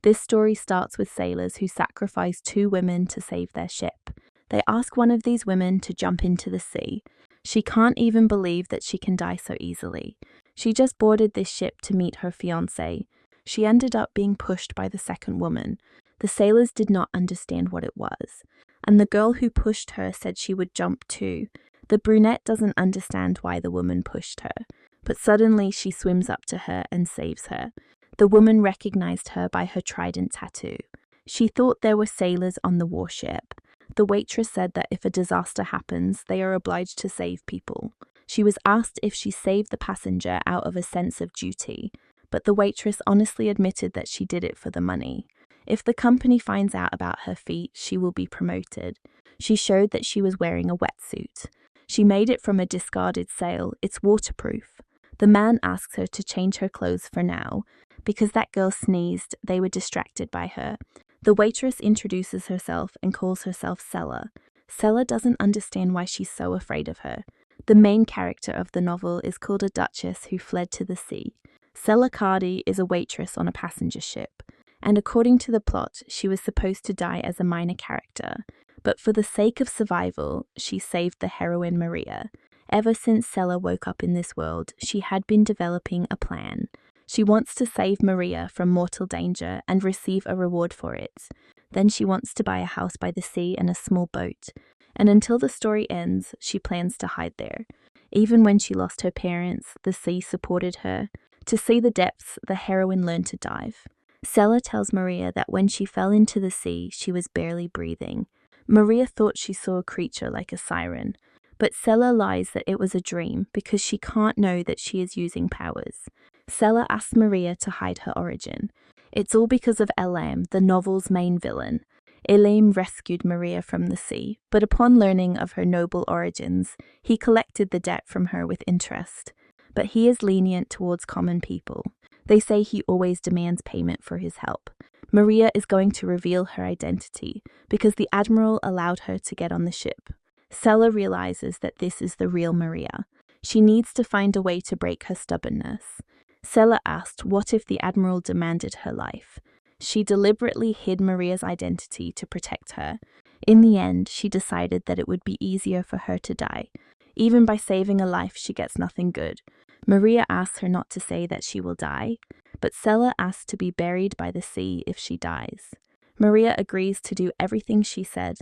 This story starts with sailors who sacrifice two women to save their ship. They ask one of these women to jump into the sea. She can't even believe that she can die so easily. She just boarded this ship to meet her fiancé. She ended up being pushed by the second woman. The sailors did not understand what it was, and the girl who pushed her said she would jump too. The brunette doesn't understand why the woman pushed her, but suddenly she swims up to her and saves her. The woman recognized her by her trident tattoo. She thought there were sailors on the warship. The waitress said that if a disaster happens, they are obliged to save people. She was asked if she saved the passenger out of a sense of duty, but the waitress honestly admitted that she did it for the money. If the company finds out about her feat, she will be promoted. She showed that she was wearing a wetsuit. She made it from a discarded sail. It's waterproof. The man asks her to change her clothes for now. Because that girl sneezed, they were distracted by her. The waitress introduces herself and calls herself Sella. Sella doesn't understand why she's so afraid of her. The main character of the novel is called a duchess who fled to the sea. Sella Cardi is a waitress on a passenger ship, and according to the plot, she was supposed to die as a minor character. But for the sake of survival, she saved the heroine Maria. Ever since Sella woke up in this world, she had been developing a plan. She wants to save Maria from mortal danger and receive a reward for it. Then she wants to buy a house by the sea and a small boat. And until the story ends, she plans to hide there. Even when she lost her parents, the sea supported her. To see the depths, the heroine learned to dive. Sella tells Maria that when she fell into the sea, she was barely breathing. Maria thought she saw a creature like a siren. But Sella lies that it was a dream because she can't know that she is using powers. Sella asks Maria to hide her origin. It's all because of Elam, the novel's main villain. Elam rescued Maria from the sea, but upon learning of her noble origins, he collected the debt from her with interest. But he is lenient towards common people. They say he always demands payment for his help. Maria is going to reveal her identity because the Admiral allowed her to get on the ship. Sella realizes that this is the real Maria. She needs to find a way to break her stubbornness. Sella asked what if the Admiral demanded her life. She deliberately hid Maria's identity to protect her. In the end, she decided that it would be easier for her to die. Even by saving a life, she gets nothing good. Maria asks her not to say that she will die, but Sella asks to be buried by the sea if she dies. Maria agrees to do everything she said.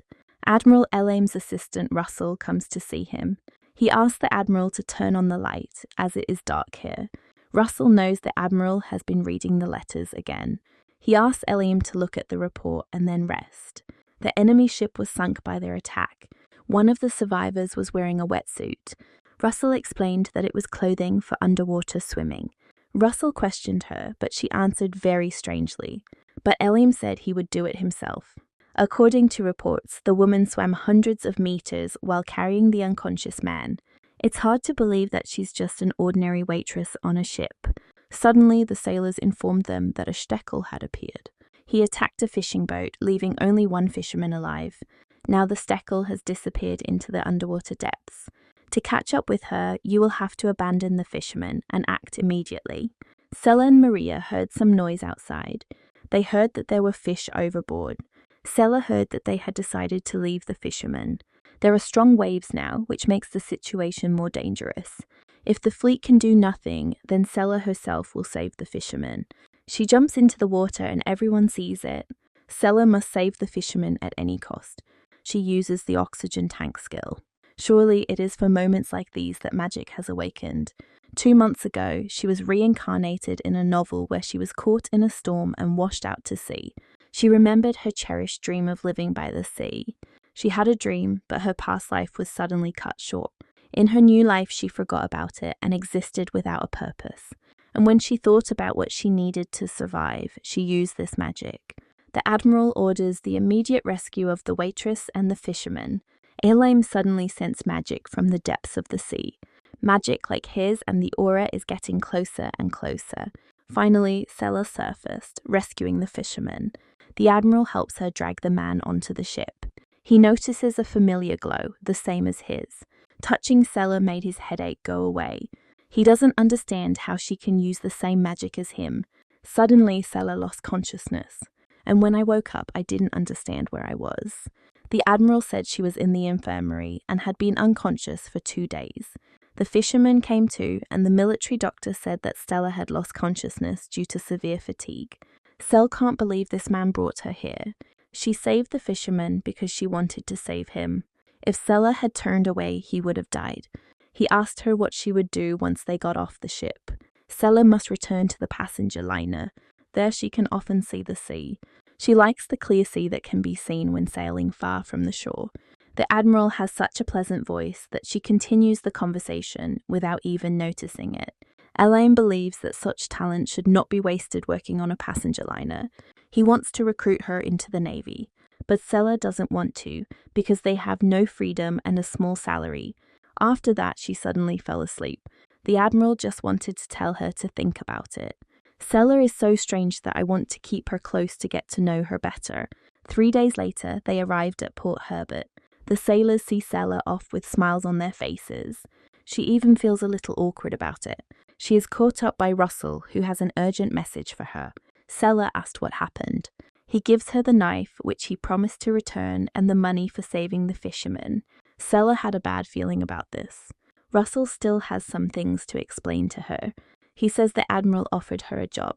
Admiral Elam's assistant Russell comes to see him. He asks the Admiral to turn on the light, as it is dark here. Russell knows the Admiral has been reading the letters again. He asks Elam to look at the report and then rest. The enemy ship was sunk by their attack. One of the survivors was wearing a wetsuit. Russell explained that it was clothing for underwater swimming. Russell questioned her, but she answered very strangely. But Elam said he would do it himself. According to reports, the woman swam hundreds of meters while carrying the unconscious man. It's hard to believe that she's just an ordinary waitress on a ship. Suddenly, the sailors informed them that a Steckel had appeared. He attacked a fishing boat, leaving only one fisherman alive. Now the Steckel has disappeared into the underwater depths. To catch up with her, you will have to abandon the fisherman and act immediately. Sella and Maria heard some noise outside. They heard that there were fish overboard. Sella heard that they had decided to leave the fisherman. There are strong waves now, which makes the situation more dangerous. If the fleet can do nothing, then Sella herself will save the fisherman. She jumps into the water and everyone sees it. Sella must save the fisherman at any cost. She uses the oxygen tank skill. Surely it is for moments like these that magic has awakened. 2 months ago, she was reincarnated in a novel where she was caught in a storm and washed out to sea. She remembered her cherished dream of living by the sea. She had a dream, but her past life was suddenly cut short. In her new life, she forgot about it and existed without a purpose. And when she thought about what she needed to survive, she used this magic. The Admiral orders the immediate rescue of the waitress and the fisherman. Elam suddenly sensed magic from the depths of the sea. Magic like his, and the aura is getting closer and closer. Finally, Sella surfaced, rescuing the fisherman. The Admiral helps her drag the man onto the ship. He notices a familiar glow, the same as his. Touching Sella made his headache go away. He doesn't understand how she can use the same magic as him. Suddenly, Sela lost consciousness, and when I woke up, I didn't understand where I was. The Admiral said she was in the infirmary and had been unconscious for 2 days. The fisherman came to, and the military doctor said that Stella had lost consciousness due to severe fatigue. Sel can't believe this man brought her here. She saved the fisherman because she wanted to save him. If Sela had turned away, he would have died. He asked her what she would do once they got off the ship. Sela must return to the passenger liner. There she can often see the sea. She likes the clear sea that can be seen when sailing far from the shore. The Admiral has such a pleasant voice that she continues the conversation without even noticing it. Elaine believes that such talent should not be wasted working on a passenger liner. He wants to recruit her into the Navy, but Sela doesn't want to because they have no freedom and a small salary. After that, she suddenly fell asleep. The Admiral just wanted to tell her to think about it. Sela is so strange that I want to keep her close to get to know her better. 3 days later, they arrived at Port Herbert. The sailors see Sela off with smiles on their faces. She even feels a little awkward about it. She is caught up by Russell, who has an urgent message for her. Sela asked what happened. He gives her the knife, which he promised to return, and the money for saving the fisherman. Sela had a bad feeling about this. Russell still has some things to explain to her. He says the Admiral offered her a job.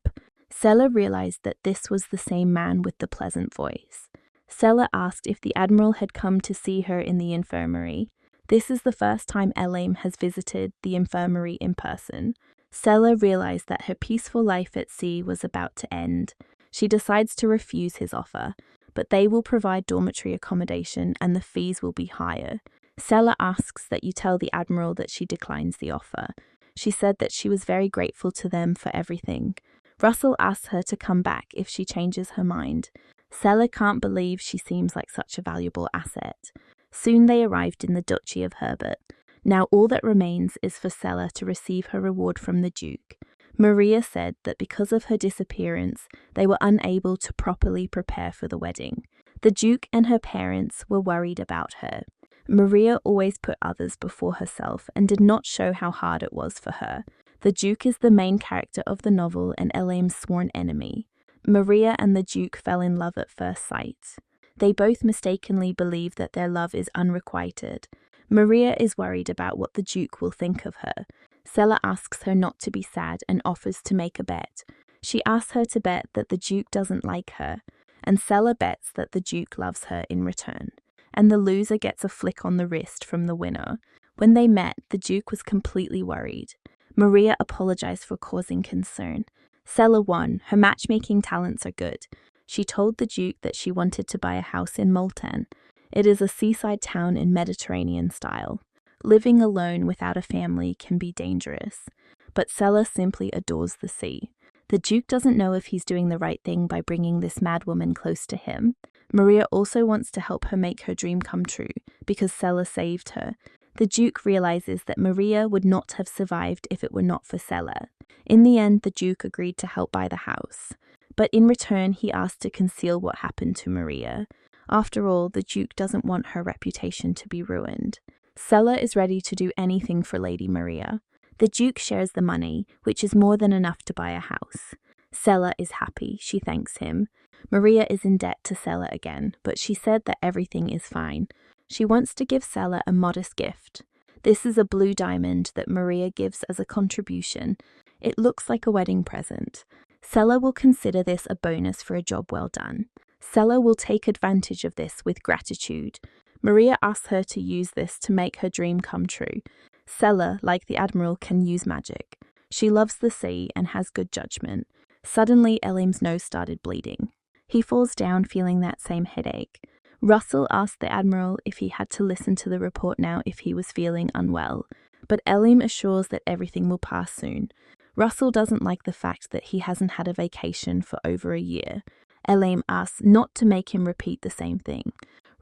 Sela realized that this was the same man with the pleasant voice. Sela asked if the Admiral had come to see her in the infirmary. This is the first time Elaine has visited the infirmary in person. Sela realized that her peaceful life at sea was about to end. She decides to refuse his offer, but they will provide dormitory accommodation and the fees will be higher. Sela asks that you tell the Admiral that she declines the offer. She said that she was very grateful to them for everything. Russell asks her to come back if she changes her mind. Sela can't believe she seems like such a valuable asset. Soon they arrived in the Duchy of Herbert. Now all that remains is for Sela to receive her reward from the Duke. Maria said that because of her disappearance, they were unable to properly prepare for the wedding. The Duke and her parents were worried about her. Maria always put others before herself and did not show how hard it was for her. The Duke is the main character of the novel and Elaine's sworn enemy. Maria and the Duke fell in love at first sight. They both mistakenly believe that their love is unrequited. Maria is worried about what the Duke will think of her. Sela asks her not to be sad and offers to make a bet. She asks her to bet that the Duke doesn't like her, and Sela bets that the Duke loves her in return. And the loser gets a flick on the wrist from the winner. When they met, the Duke was completely worried. Maria apologized for causing concern. Sela won. Her matchmaking talents are good. She told the Duke that she wanted to buy a house in Multan. It is a seaside town in Mediterranean style. Living alone without a family can be dangerous. But Sela simply adores the sea. The Duke doesn't know if he's doing the right thing by bringing this madwoman close to him. Maria also wants to help her make her dream come true, because Sela saved her. The Duke realizes that Maria would not have survived if it were not for Sela. In the end, the Duke agreed to help buy the house. But in return, he asked to conceal what happened to Maria. After all, the Duke doesn't want her reputation to be ruined. Sela is ready to do anything for Lady Maria. The Duke shares the money, which is more than enough to buy a house. Sela is happy. She thanks him. Maria is in debt to Sela again, but she said that everything is fine. She wants to give Sela a modest gift. This is a blue diamond that Maria gives as a contribution. It looks like a wedding present. Sela will consider this a bonus for a job well done. Sela will take advantage of this with gratitude. Maria asks her to use this to make her dream come true. Sela, like the Admiral, can use magic. She loves the sea and has good judgment. Suddenly, Elim's nose started bleeding. He falls down feeling that same headache. Russell asked the Admiral if he had to listen to the report now if he was feeling unwell, but Elim assures that everything will pass soon. Russell doesn't like the fact that he hasn't had a vacation for over a year. Elim asks not to make him repeat the same thing.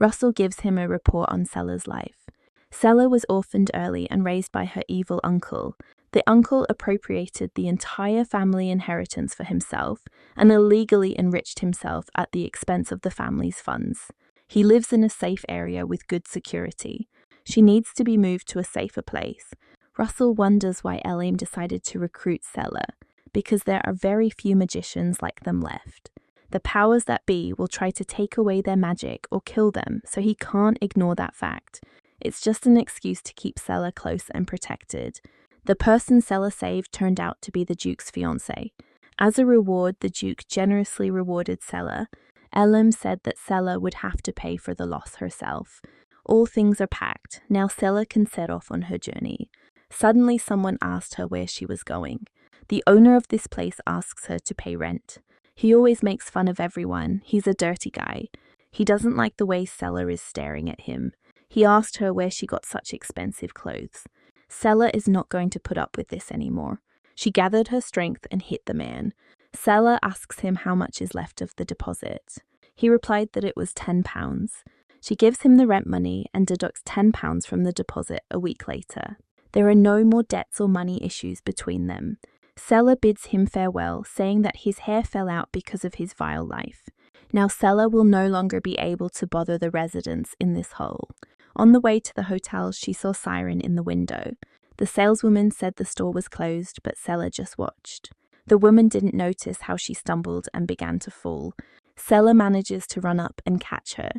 Russell gives him a report on Sela's life. Sela was orphaned early and raised by her evil uncle. The uncle appropriated the entire family inheritance for himself and illegally enriched himself at the expense of the family's funds. He lives in a safe area with good security. She needs to be moved to a safer place. Russell wonders why Elim decided to recruit Sela. because there are very few magicians like them left. The powers that be will try to take away their magic or kill them, so he can't ignore that fact. It's just an excuse to keep Sela close and protected. The person Sela saved turned out to be the Duke's fiancé. As a reward, the Duke generously rewarded Sela. Elim said that Sela would have to pay for the loss herself. All things are packed. Now Sela can set off on her journey. Suddenly someone asked her where she was going. The owner of this place asks her to pay rent. He always makes fun of everyone. He's a dirty guy. He doesn't like the way Sela is staring at him. He asked her where she got such expensive clothes. Sela is not going to put up with this anymore. She gathered her strength and hit the man. Sela asks him how much is left of the deposit. He replied that it was £10. She gives him the rent money and deducts £10 from the deposit a week later. There are no more debts or money issues between them. Sela bids him farewell, saying that his hair fell out because of his vile life. Now Sela will no longer be able to bother the residents in this hole. On the way to the hotel, she saw Siren in the window. The saleswoman said the store was closed, but Sela just watched. The woman didn't notice how she stumbled and began to fall. Sela manages to run up and catch her.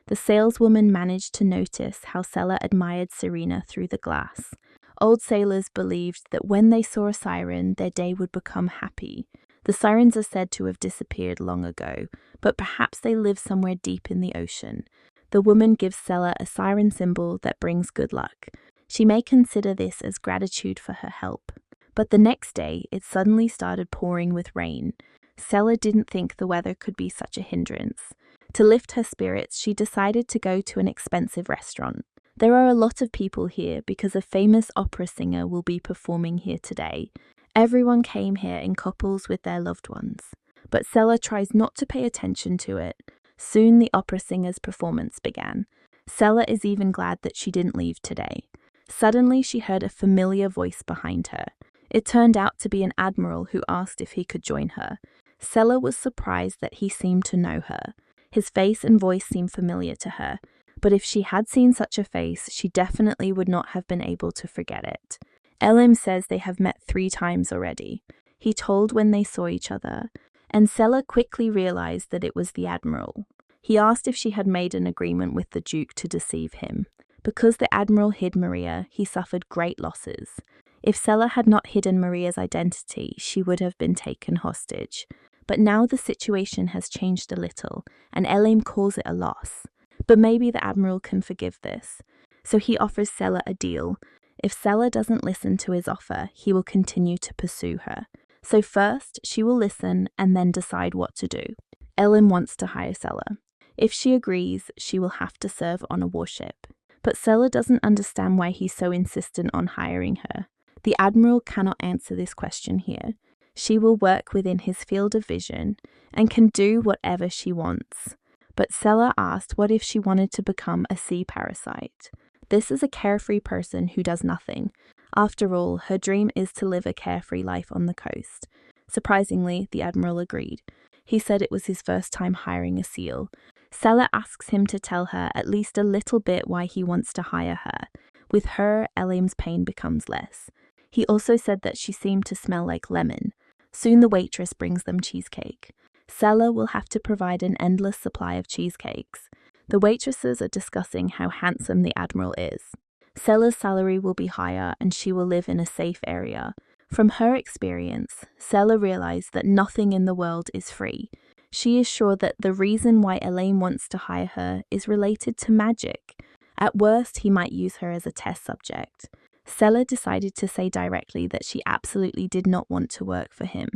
The saleswoman managed to notice how Sela admired Serena through the glass. Old sailors believed that when they saw a siren, their day would become happy. The sirens are said to have disappeared long ago, but perhaps they live somewhere deep in the ocean. The woman gives Sela a siren symbol that brings good luck. She may consider this as gratitude for her help. But the next day, it suddenly started pouring with rain. Sela didn't think the weather could be such a hindrance. To lift her spirits, she decided to go to an expensive restaurant. There are a lot of people here because a famous opera singer will be performing here today. Everyone came here in couples with their loved ones. But Sela tries not to pay attention to it. Soon the opera singer's performance began. Sela is even glad that she didn't leave today. Suddenly she heard a familiar voice behind her. It turned out to be an admiral who asked if he could join her. Sela was surprised that he seemed to know her. His face and voice seemed familiar to her. But if she had seen such a face, she definitely would not have been able to forget it. Elim says they have met 3 times already. He told when they saw each other, and Sela quickly realized that it was the Admiral. He asked if she had made an agreement with the Duke to deceive him. Because the Admiral hid Maria, he suffered great losses. If Sela had not hidden Maria's identity, she would have been taken hostage. But now the situation has changed a little, and Elim calls it a loss. But maybe the Admiral can forgive this. So he offers Sela a deal. If Sela doesn't listen to his offer, he will continue to pursue her. So first, she will listen and then decide what to do. Elim wants to hire Sela. If she agrees, she will have to serve on a warship. But Sela doesn't understand why he's so insistent on hiring her. The Admiral cannot answer this question here. She will work within his field of vision and can do whatever she wants. But Sela asked what if she wanted to become a sea parasite. This is a carefree person who does nothing. After all, her dream is to live a carefree life on the coast. Surprisingly, the Admiral agreed. He said it was his first time hiring a seal. Sela asks him to tell her at least a little bit why he wants to hire her. With her, Elim's pain becomes less. He also said that she seemed to smell like lemon. Soon the waitress brings them cheesecake. Sela will have to provide an endless supply of cheesecakes. The waitresses are discussing how handsome the Admiral is. Sela's salary will be higher and she will live in a safe area. From her experience, Sela realized that nothing in the world is free. She is sure that the reason why Elaine wants to hire her is related to magic. At worst, he might use her as a test subject. Sela decided to say directly that she absolutely did not want to work for him.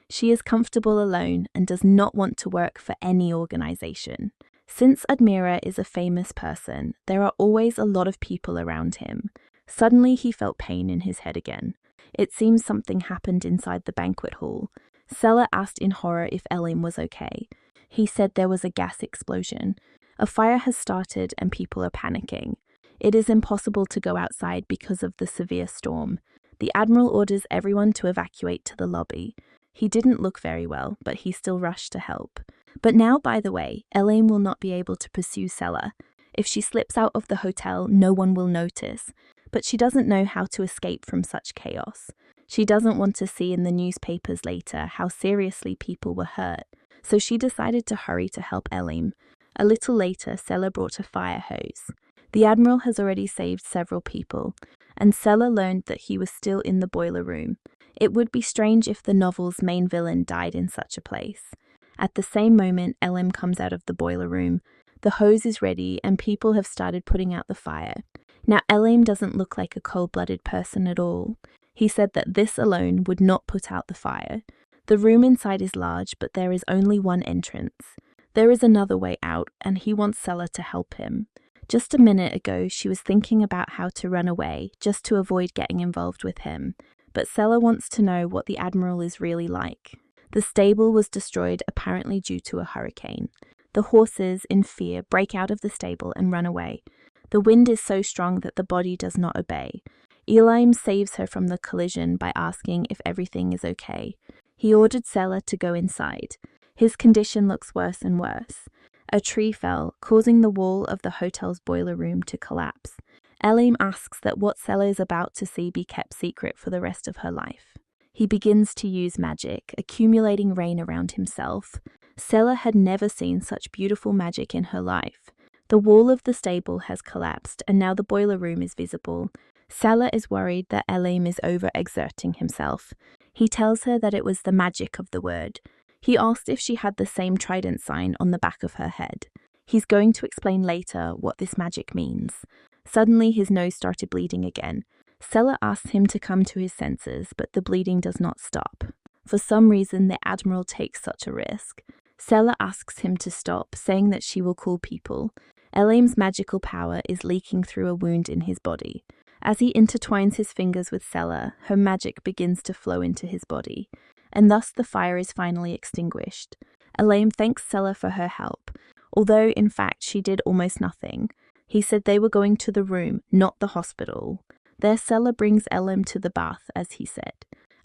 She is comfortable alone and does not want to work for any organization. Since Admiral is a famous person, there are always a lot of people around him. Suddenly he felt pain in his head again. It seems something happened inside the banquet hall. Sela asked in horror if Elim was okay. He said there was a gas explosion. A fire has started and people are panicking. It is impossible to go outside because of the severe storm. The Admiral orders everyone to evacuate to the lobby. He didn't look very well, but he still rushed to help. But now, by the way, Elaine will not be able to pursue Sela. If she slips out of the hotel, no one will notice. But she doesn't know how to escape from such chaos. She doesn't want to see in the newspapers later how seriously people were hurt, so she decided to hurry to help Elim. A little later, Sela brought a fire hose. The Admiral has already saved several people, and Sela learned that he was still in the boiler room. It would be strange if the novel's main villain died in such a place. At the same moment, Elim comes out of the boiler room. The hose is ready, and people have started putting out the fire. Now, Elim doesn't look like a cold-blooded person at all. He said that this alone would not put out the fire. The room inside is large, but there is only one entrance. There is another way out, and he wants Sela to help him. Just a minute ago, she was thinking about how to run away, just to avoid getting involved with him. But Sela wants to know what the Admiral is really like. The stable was destroyed apparently due to a hurricane. The horses, in fear, break out of the stable and run away. The wind is so strong that the body does not obey. Elim saves her from the collision by asking if everything is okay. He ordered Sela to go inside. His condition looks worse and worse. A tree fell, causing the wall of the hotel's boiler room to collapse. Elim asks that what Sela is about to see be kept secret for the rest of her life. He begins to use magic, accumulating rain around himself. Sela had never seen such beautiful magic in her life. The wall of the stable has collapsed, and now the boiler room is visible. Sela is worried that Elim is overexerting himself. He tells her that it was the magic of the word. He asked if she had the same trident sign on the back of her head. He's going to explain later what this magic means. Suddenly his nose started bleeding again. Sela asks him to come to his senses, but the bleeding does not stop. For some reason, the Admiral takes such a risk. Sela asks him to stop, saying that she will call people. Elim's magical power is leaking through a wound in his body. As he intertwines his fingers with Sela, her magic begins to flow into his body, and thus the fire is finally extinguished. Elim thanks Sela for her help, although in fact she did almost nothing. He said they were going to the room, not the hospital. There Sela brings Elim to the bath, as he said.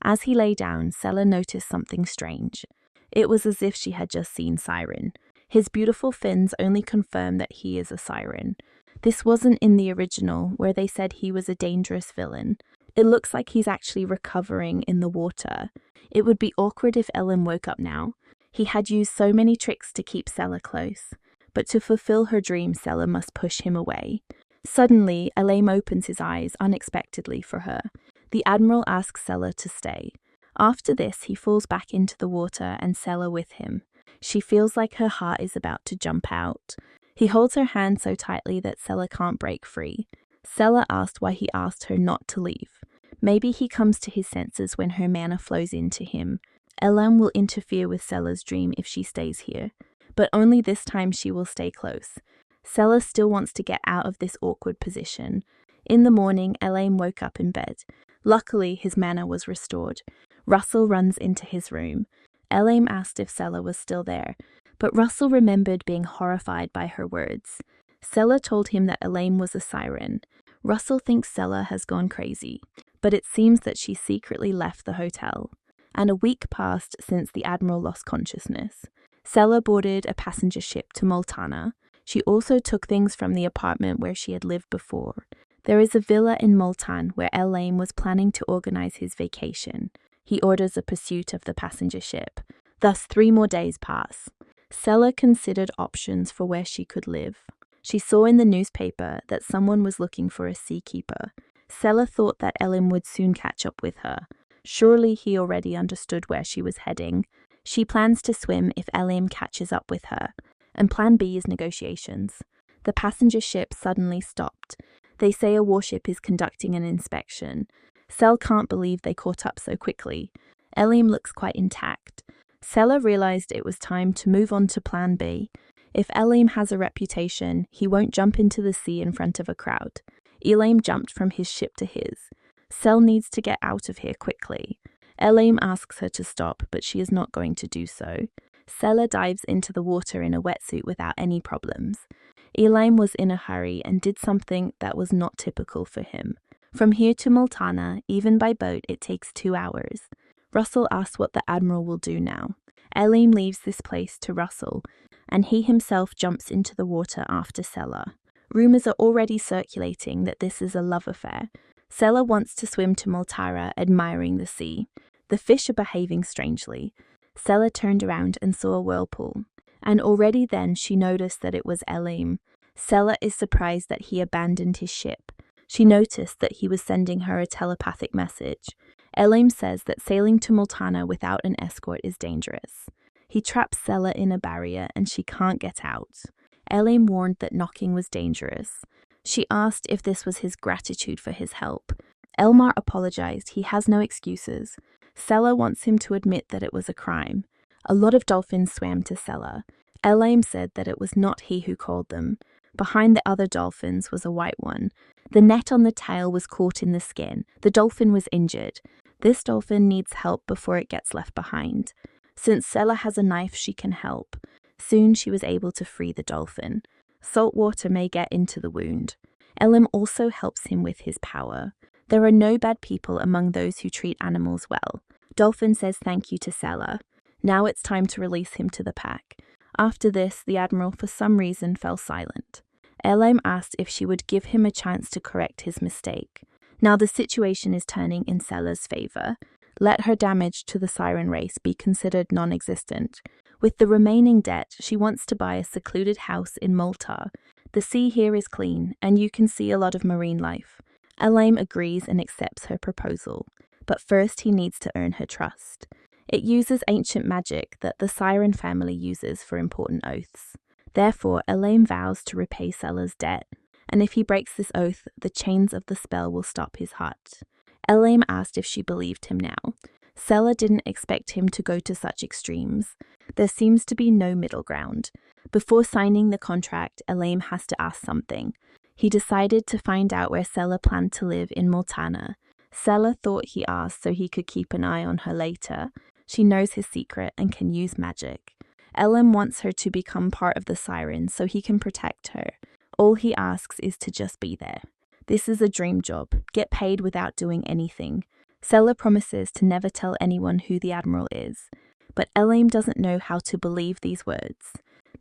As he lay down, Sela noticed something strange. It was as if she had just seen Siren. His beautiful fins only confirm that he is a siren. This wasn't in the original, where they said he was a dangerous villain. It looks like he's actually recovering in the water. It would be awkward if Elim woke up now. He had used so many tricks to keep Sela close. But to fulfill her dream, Sela must push him away. Suddenly, Elim opens his eyes unexpectedly for her. The Admiral asks Sela to stay. After this, he falls back into the water and Sela with him. She feels like her heart is about to jump out. He holds her hand so tightly that Sela can't break free. Sela asked why he asked her not to leave. Maybe he comes to his senses when her mana flows into him. Elim will interfere with Sela's dream if she stays here, but only this time she will stay close. Sela still wants to get out of this awkward position. In the morning, Elim woke up in bed. Luckily, his mana was restored. Russell runs into his room. Elim asked if Sela was still there, but Russell remembered being horrified by her words. Sela told him that Elim was a siren. Russell thinks Sela has gone crazy, but it seems that she secretly left the hotel. And a week passed since the Admiral lost consciousness. Sela boarded a passenger ship to Multana. She also took things from the apartment where she had lived before. There is a villa in Multan where Elim was planning to organize his vacation. He orders a pursuit of the passenger ship. Thus 3 more days pass. Sela considered options for where she could live. She saw in the newspaper that someone was looking for a seakeeper. Sela thought that Elim would soon catch up with her. Surely he already understood where she was heading. She plans to swim if Elim catches up with her. And plan B is negotiations. The passenger ship suddenly stopped. They say a warship is conducting an inspection. Sel can't believe they caught up so quickly. Elim looks quite intact. Sela realized it was time to move on to plan B. If Elim has a reputation, he won't jump into the sea in front of a crowd. Elim jumped from his ship to his. Sel needs to get out of here quickly. Elim asks her to stop, but she is not going to do so. Sela dives into the water in a wetsuit without any problems. Elim was in a hurry and did something that was not typical for him. From here to Multana, even by boat, it takes 2 hours. Russell asks what the Admiral will do now. Elim leaves this place to Russell, and he himself jumps into the water after Sela. Rumors are already circulating that this is a love affair. Sela wants to swim to Multara, admiring the sea. The fish are behaving strangely. Sela turned around and saw a whirlpool, and already then she noticed that it was Elim. Sela is surprised that he abandoned his ship. She noticed that he was sending her a telepathic message. Elim says that sailing to Multana without an escort is dangerous. He traps Sela in a barrier and she can't get out. Elim warned that knocking was dangerous. She asked if this was his gratitude for his help. Elmar apologized. He has no excuses. Sela wants him to admit that it was a crime. A lot of dolphins swam to Sela. Elim said that it was not he who called them. Behind the other dolphins was a white one. The net on the tail was caught in the skin. The dolphin was injured. This dolphin needs help before it gets left behind. Since Sela has a knife, she can help. Soon she was able to free the dolphin. Salt water may get into the wound. Elim also helps him with his power. There are no bad people among those who treat animals well. Dolphin says thank you to Sela. Now it's time to release him to the pack. After this, the Admiral for some reason fell silent. Elim asked if she would give him a chance to correct his mistake. Now the situation is turning in Sela's favor. Let her damage to the siren race be considered non-existent. With the remaining debt, she wants to buy a secluded house in Malta. The sea here is clean, and you can see a lot of marine life. Elim agrees and accepts her proposal, but first he needs to earn her trust. It uses ancient magic that the siren family uses for important oaths. Therefore, Elim vows to repay Sela's debt, and if he breaks this oath, the chains of the spell will stop his heart. Elim asked if she believed him now. Sela didn't expect him to go to such extremes. There seems to be no middle ground. Before signing the contract, Elim has to ask something. He decided to find out where Sela planned to live in Multana. Sela thought he asked so he could keep an eye on her later. She knows his secret and can use magic. Elim wants her to become part of the Sirens so he can protect her. All he asks is to just be there. This is a dream job. Get paid without doing anything. Sela promises to never tell anyone who the Admiral is. But Elim doesn't know how to believe these words.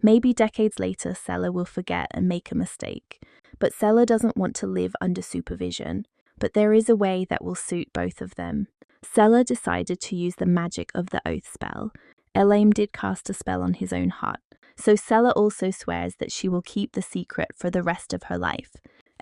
Maybe decades later Sela will forget and make a mistake. But Sela doesn't want to live under supervision. But there is a way that will suit both of them. Sela decided to use the magic of the oath spell. Elim did cast a spell on his own heart. So Sela also swears that she will keep the secret for the rest of her life.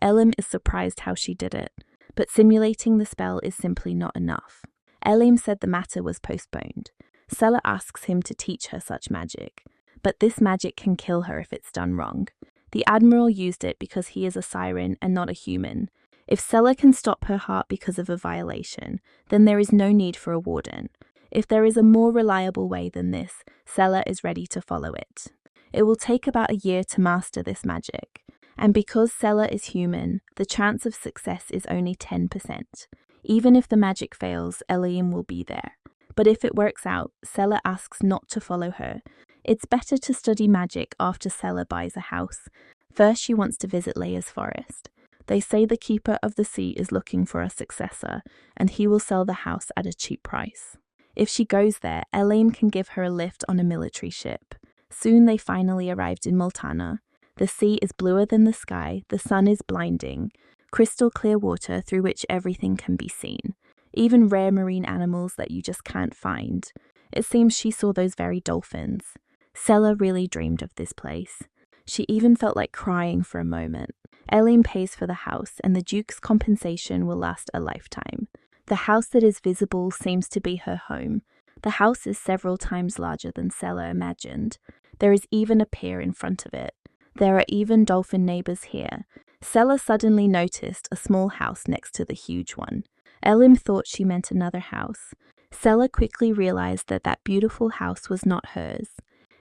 Elim is surprised how she did it. But simulating the spell is simply not enough. Elim said the matter was postponed. Sela asks him to teach her such magic. But this magic can kill her if it's done wrong. The Admiral used it because he is a siren and not a human. If Sela can stop her heart because of a violation, then there is no need for a warden. If there is a more reliable way than this, Sela is ready to follow it. It will take about a year to master this magic. And because Sela is human, the chance of success is only 10%. Even if the magic fails, Elim will be there. But if it works out, Sela asks not to follow her. It's better to study magic after Sela buys a house. First, she wants to visit Leia's forest. They say the Keeper of the Sea is looking for a successor, and he will sell the house at a cheap price. If she goes there, Elim can give her a lift on a military ship. Soon they finally arrived in Multana. The sea is bluer than the sky, the sun is blinding, crystal clear water through which everything can be seen, even rare marine animals that you just can't find. It seems she saw those very dolphins. Sela really dreamed of this place. She even felt like crying for a moment. Elim pays for the house, and the Duke's compensation will last a lifetime. The house that is visible seems to be her home. The house is several times larger than Sela imagined. There is even a pier in front of it. There are even dolphin neighbors here. Sela suddenly noticed a small house next to the huge one. Elim thought she meant another house. Sela quickly realized that that beautiful house was not hers.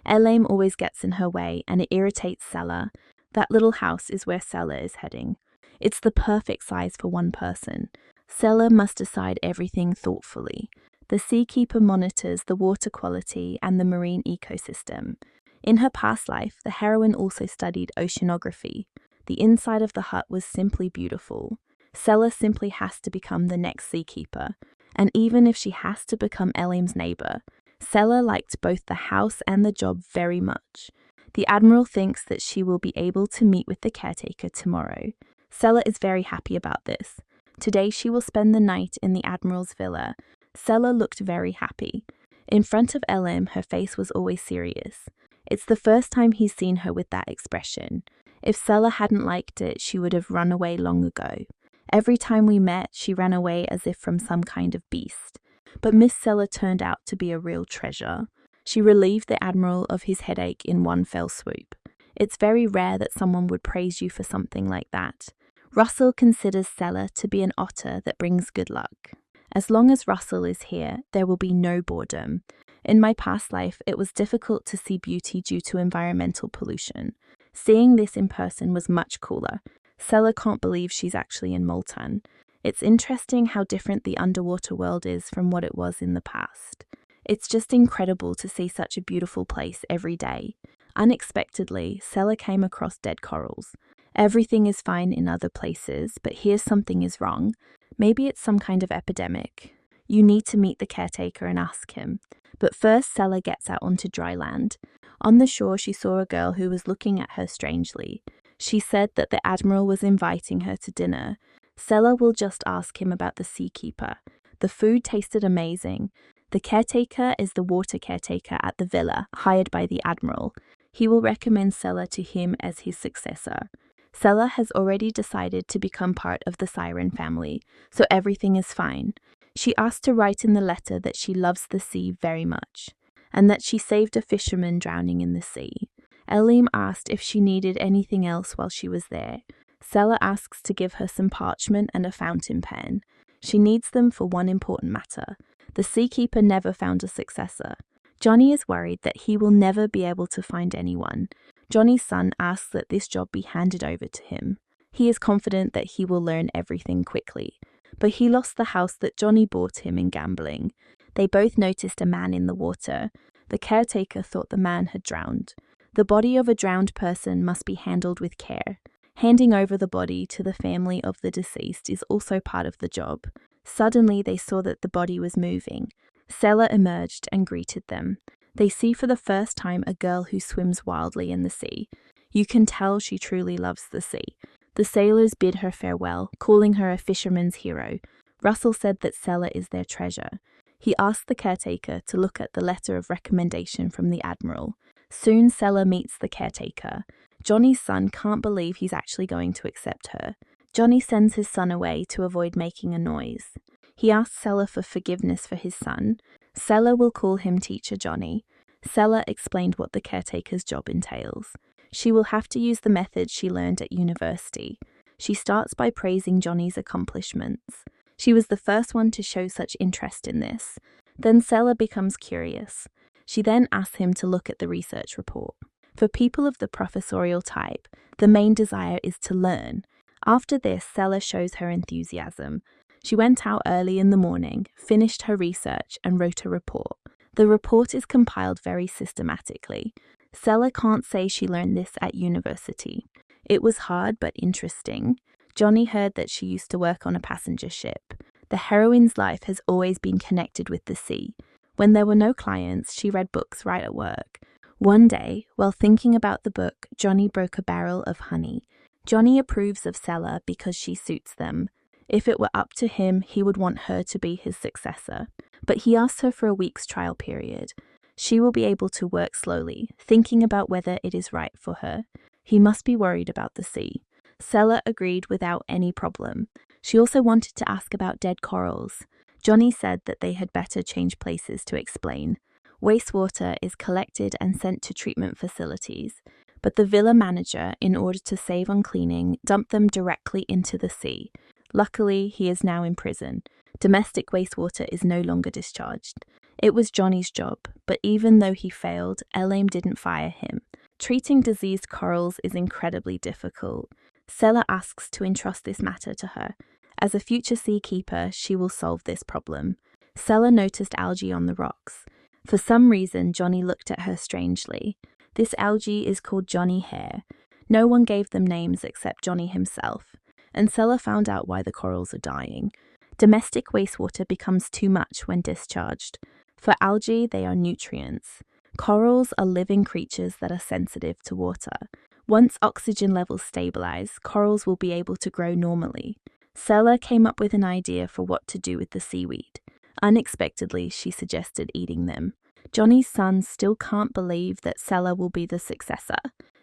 Elim always gets in her way, and it irritates Sela. That little house is where Sela is heading. It's the perfect size for one person. Sela must decide everything thoughtfully. The Seakeeper monitors the water quality and the marine ecosystem. In her past life, the heroine also studied oceanography. The inside of the hut was simply beautiful. Sela simply has to become the next Seakeeper. And even if she has to become Elim's neighbor, Sela liked both the house and the job very much. The Admiral thinks that she will be able to meet with the caretaker tomorrow. Sela is very happy about this. Today she will spend the night in the Admiral's villa. Sela looked very happy. In front of Elim, her face was always serious. It's the first time he's seen her with that expression. If Sela hadn't liked it, she would have run away long ago. Every time we met, she ran away as if from some kind of beast. But Miss Sela turned out to be a real treasure. She relieved the Admiral of his headache in one fell swoop. It's very rare that someone would praise you for something like that. Russell considers Sela to be an otter that brings good luck. As long as Russell is here, there will be no boredom. In my past life, it was difficult to see beauty due to environmental pollution. Seeing this in person was much cooler. Sela can't believe she's actually in Multan. It's interesting how different the underwater world is from what it was in the past. It's just incredible to see such a beautiful place every day. Unexpectedly, Sela came across dead corals. Everything is fine in other places, but here something is wrong. Maybe it's some kind of epidemic. You need to meet the caretaker and ask him. But first, Sela gets out onto dry land. On the shore, she saw a girl who was looking at her strangely. She said that the Admiral was inviting her to dinner. Sela will just ask him about the seakeeper. The food tasted amazing. The caretaker is the water caretaker at the villa, hired by the Admiral. He will recommend Sela to him as his successor. Sela has already decided to become part of the Siren family, so everything is fine. She asked to write in the letter that she loves the sea very much, and that she saved a fisherman drowning in the sea. Elim asked if she needed anything else while she was there. Sela asks to give her some parchment and a fountain pen. She needs them for one important matter. The seakeeper never found a successor. Johnny is worried that he will never be able to find anyone. Johnny's son asks that this job be handed over to him. He is confident that he will learn everything quickly. But he lost the house that Johnny bought him in gambling. They both noticed a man in the water. The caretaker thought the man had drowned. The body of a drowned person must be handled with care. Handing over the body to the family of the deceased is also part of the job. Suddenly they saw that the body was moving. Sela emerged and greeted them. They see for the first time a girl who swims wildly in the sea. You can tell she truly loves the sea. The sailors bid her farewell, calling her a fisherman's hero. Russell said that Sela is their treasure. He asked the caretaker to look at the letter of recommendation from the Admiral. Soon Sela meets the caretaker. Johnny's son can't believe he's actually going to accept her. Johnny sends his son away to avoid making a noise. He asks Sela for forgiveness for his son. Sela will call him Teacher Johnny. Sela explained what the caretaker's job entails. She will have to use the methods she learned at university. She starts by praising Johnny's accomplishments. She was the first one to show such interest in this. Then Sela becomes curious. She then asks him to look at the research report. For people of the professorial type, the main desire is to learn. After this, Sela shows her enthusiasm. She went out early in the morning, finished her research, and wrote a report. The report is compiled very systematically. Sela can't say she learned this at university. It was hard but interesting. Johnny heard that she used to work on a passenger ship. The heroine's life has always been connected with the sea. When there were no clients, she read books right at work. One day, while thinking about the book, Johnny broke a barrel of honey. Johnny approves of Sela because she suits them. If it were up to him, he would want her to be his successor. But he asks her for a week's trial period. She will be able to work slowly, thinking about whether it is right for her. He must be worried about the sea. Sela agreed without any problem. She also wanted to ask about dead corals. Johnny said that they had better change places to explain. Wastewater is collected and sent to treatment facilities, but the villa manager, in order to save on cleaning, dumped them directly into the sea. Luckily, he is now in prison. Domestic wastewater is no longer discharged. It was Johnny's job, but even though he failed, Elim didn't fire him. Treating diseased corals is incredibly difficult. Sela asks to entrust this matter to her. As a future seakeeper, she will solve this problem. Sela noticed algae on the rocks. For some reason, Johnny looked at her strangely. This algae is called Johnny Hair. No one gave them names except Johnny himself. And Sela found out why the corals are dying. Domestic wastewater becomes too much when discharged. For algae, they are nutrients. Corals are living creatures that are sensitive to water. Once oxygen levels stabilize, corals will be able to grow normally. Sela came up with an idea for what to do with the seaweed. Unexpectedly, she suggested eating them. Johnny's sons still can't believe that Sela will be the successor.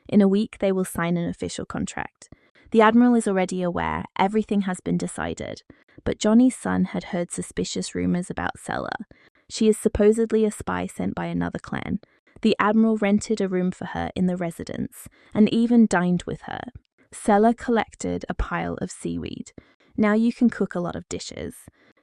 In a week, they will sign an official contract. The Admiral is already aware everything has been decided, but Johnny's son had heard suspicious rumors about Sela. She is supposedly a spy sent by another clan. The Admiral rented a room for her in the residence and even dined with her. Sela collected a pile of seaweed. Now you can cook a lot of dishes.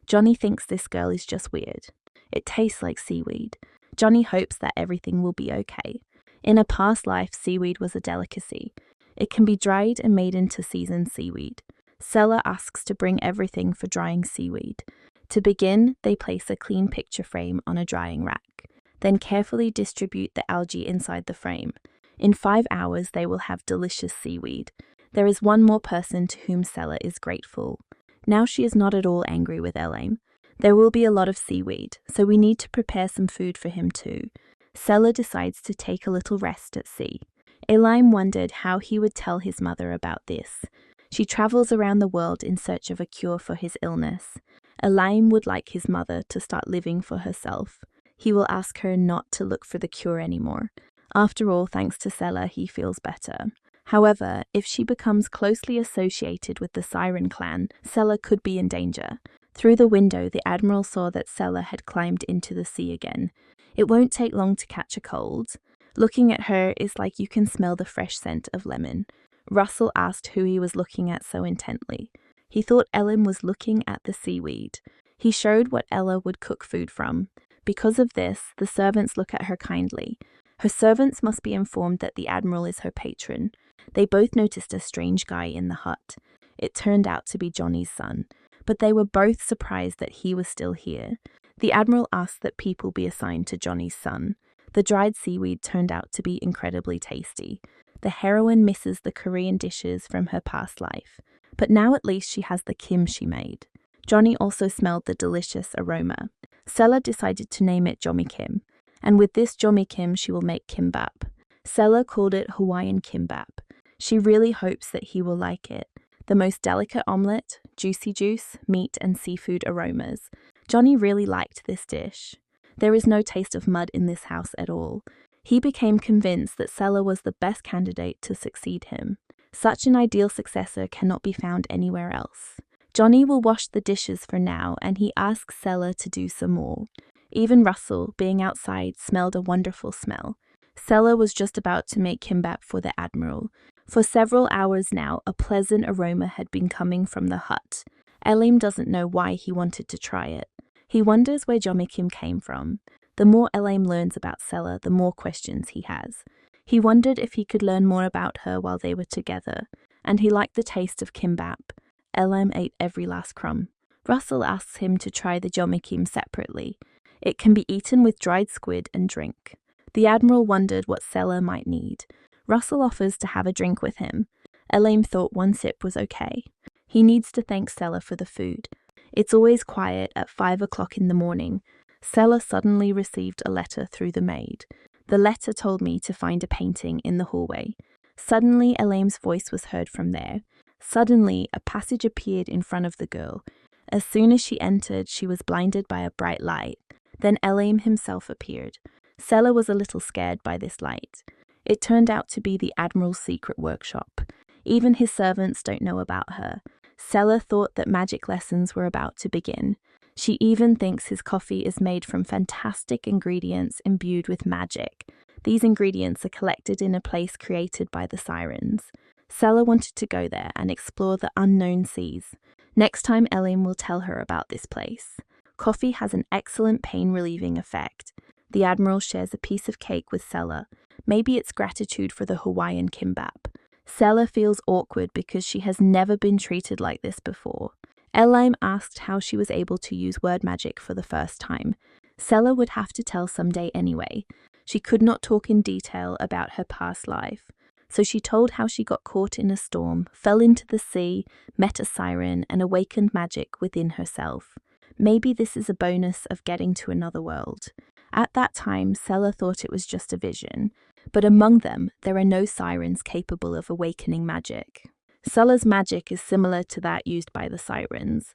Johnny thinks this girl is just weird. It tastes like seaweed. Johnny hopes that everything will be okay. In a past life, seaweed was a delicacy. It can be dried and made into seasoned seaweed. Sela asks to bring everything for drying seaweed. To begin, they place a clean picture frame on a drying rack, then carefully distribute the algae inside the frame. In 5 hours, they will have delicious seaweed. There is one more person to whom Sela is grateful. Now she is not at all angry with Elaim. There will be a lot of seaweed, so we need to prepare some food for him too. Sela decides to take a little rest at sea. Elaim wondered how he would tell his mother about this. She travels around the world in search of a cure for his illness. Elaim would like his mother to start living for herself. He will ask her not to look for the cure anymore. After all, thanks to Sela, he feels better. However, if she becomes closely associated with the Siren clan, Sela could be in danger. Through the window, the Admiral saw that Sela had climbed into the sea again. It won't take long to catch a cold. Looking at her is like you can smell the fresh scent of lemon. Russell asked who he was looking at so intently. He thought Ellen was looking at the seaweed. He showed what Ella would cook food from. Because of this, the servants look at her kindly. Her servants must be informed that the Admiral is her patron. They both noticed a strange guy in the hut. It turned out to be Johnny's son, but they were both surprised that he was still here. The Admiral asked that people be assigned to Johnny's son. The dried seaweed turned out to be incredibly tasty. The heroine misses the Korean dishes from her past life, but now at least she has the kim she made. Johnny also smelled the delicious aroma. Sela decided to name it Jomi Kim, and with this Jomi Kim she will make kimbap. Sela called it Hawaiian kimbap. She really hopes that he will like it. The most delicate omelette, juicy juice, meat and seafood aromas. Johnny really liked this dish. There is no taste of mud in this house at all. He became convinced that Sela was the best candidate to succeed him. Such an ideal successor cannot be found anywhere else. Johnny will wash the dishes for now, and he asks Sela to do some more. Even Russell, being outside, smelled a wonderful smell. Sela was just about to make kimbap for the Admiral. For several hours now, a pleasant aroma had been coming from the hut. Elim doesn't know why he wanted to try it. He wonders where Jomikim came from. The more Elim learns about Sela, the more questions he has. He wondered if he could learn more about her while they were together, and he liked the taste of kimbap. Elim ate every last crumb. Russell asks him to try the Jomikim separately. It can be eaten with dried squid and drink. The Admiral wondered what Sela might need. Russell offers to have a drink with him. Elim thought one sip was okay. He needs to thank Sela for the food. It's always quiet at 5 o'clock in the morning. Sela suddenly received a letter through the maid. The letter told me to find a painting in the hallway. Suddenly, Elim's voice was heard from there. Suddenly, a passage appeared in front of the girl. As soon as she entered, she was blinded by a bright light. Then Elim himself appeared. Sela was a little scared by this light. It turned out to be the Admiral's secret workshop. Even his servants don't know about her. Sela thought that magic lessons were about to begin. She even thinks his coffee is made from fantastic ingredients imbued with magic. These ingredients are collected in a place created by the sirens. Sela wanted to go there and explore the unknown seas. Next time Elim will tell her about this place. Coffee has an excellent pain-relieving effect. The Admiral shares a piece of cake with Sela. Maybe it's gratitude for the Hawaiian kimbap. Sela feels awkward because she has never been treated like this before. Elim asked how she was able to use word magic for the first time. Sela would have to tell someday anyway. She could not talk in detail about her past life. So she told how she got caught in a storm, fell into the sea, met a siren, and awakened magic within herself. Maybe this is a bonus of getting to another world. At that time, Sela thought it was just a vision, but among them, there are no sirens capable of awakening magic. Sela's magic is similar to that used by the sirens.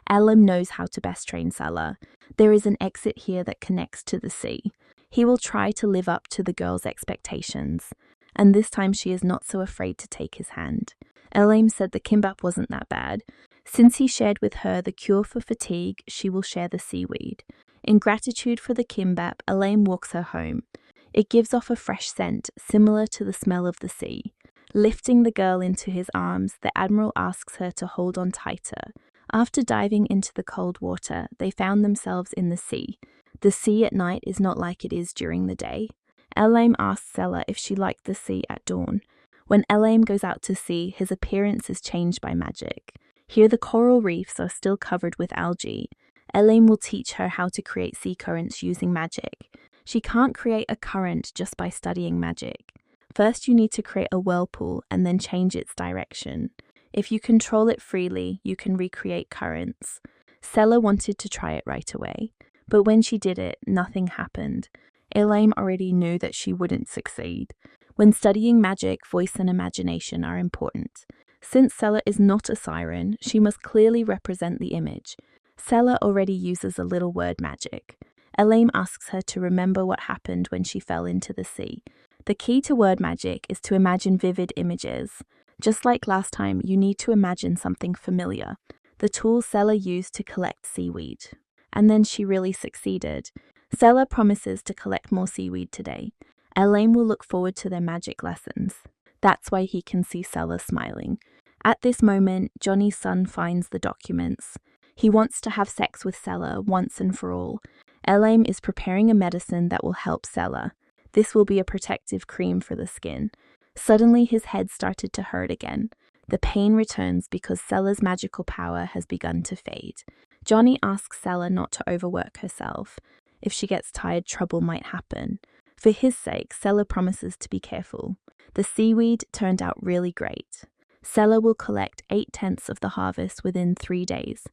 Elam knows how to best train Sela. There is an exit here that connects to the sea. He will try to live up to the girl's expectations, and this time she is not so afraid to take his hand. Elam said the kimbap wasn't that bad. Since he shared with her the cure for fatigue, she will share the seaweed. In gratitude for the kimbap, Elam walks her home. It gives off a fresh scent, similar to the smell of the sea. Lifting the girl into his arms, the Admiral asks her to hold on tighter. After diving into the cold water, they found themselves in the sea. The sea at night is not like it is during the day. Elam asks Sela if she liked the sea at dawn. When Elam goes out to sea, his appearance is changed by magic. Here the coral reefs are still covered with algae. Elam will teach her how to create sea currents using magic. She can't create a current just by studying magic. First you need to create a whirlpool and then change its direction. If you control it freely, you can recreate currents. Sela wanted to try it right away, but when she did it, nothing happened. Elam already knew that she wouldn't succeed. When studying magic, voice and imagination are important. Since Sela is not a siren, she must clearly represent the image. Sela already uses a little word magic. Elam asks her to remember what happened when she fell into the sea. The key to word magic is to imagine vivid images. Just like last time, you need to imagine something familiar. The tool Sela used to collect seaweed. And then she really succeeded. Sela promises to collect more seaweed today. Elam will look forward to their magic lessons. That's why he can see Sela smiling. At this moment, Johnny's son finds the documents. He wants to have sex with Sela once and for all. Elam is preparing a medicine that will help Sela. This will be a protective cream for the skin. Suddenly his head started to hurt again. The pain returns because Sela's magical power has begun to fade. Johnny asks Sela not to overwork herself. If she gets tired, trouble might happen. For his sake, Sela promises to be careful. The seaweed turned out really great. Sela will collect 8/10 of the harvest within 3 days.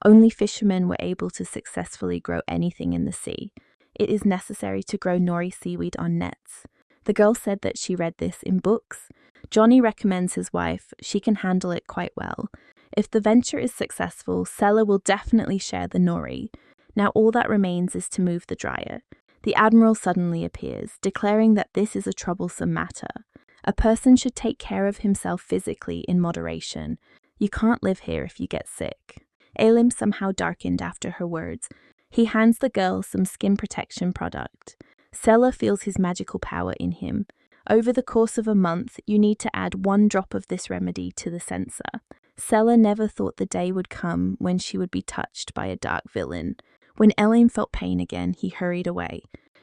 Only fishermen were able to successfully grow anything in the sea. It is necessary to grow nori seaweed on nets. The girl said that she read this in books. Johnny recommends his wife. She can handle it quite well. If the venture is successful, Sela will definitely share the nori. Now all that remains is to move the dryer. The Admiral suddenly appears, declaring that this is a troublesome matter. A person should take care of himself physically in moderation. You can't live here if you get sick. Elam somehow darkened after her words. He hands the girl some skin protection product. Sela feels his magical power in him. Over the course of a month, you need to add 1 drop of this remedy to the censer. Sela never thought the day would come when she would be touched by a dark villain. When Elam felt pain again, he hurried away.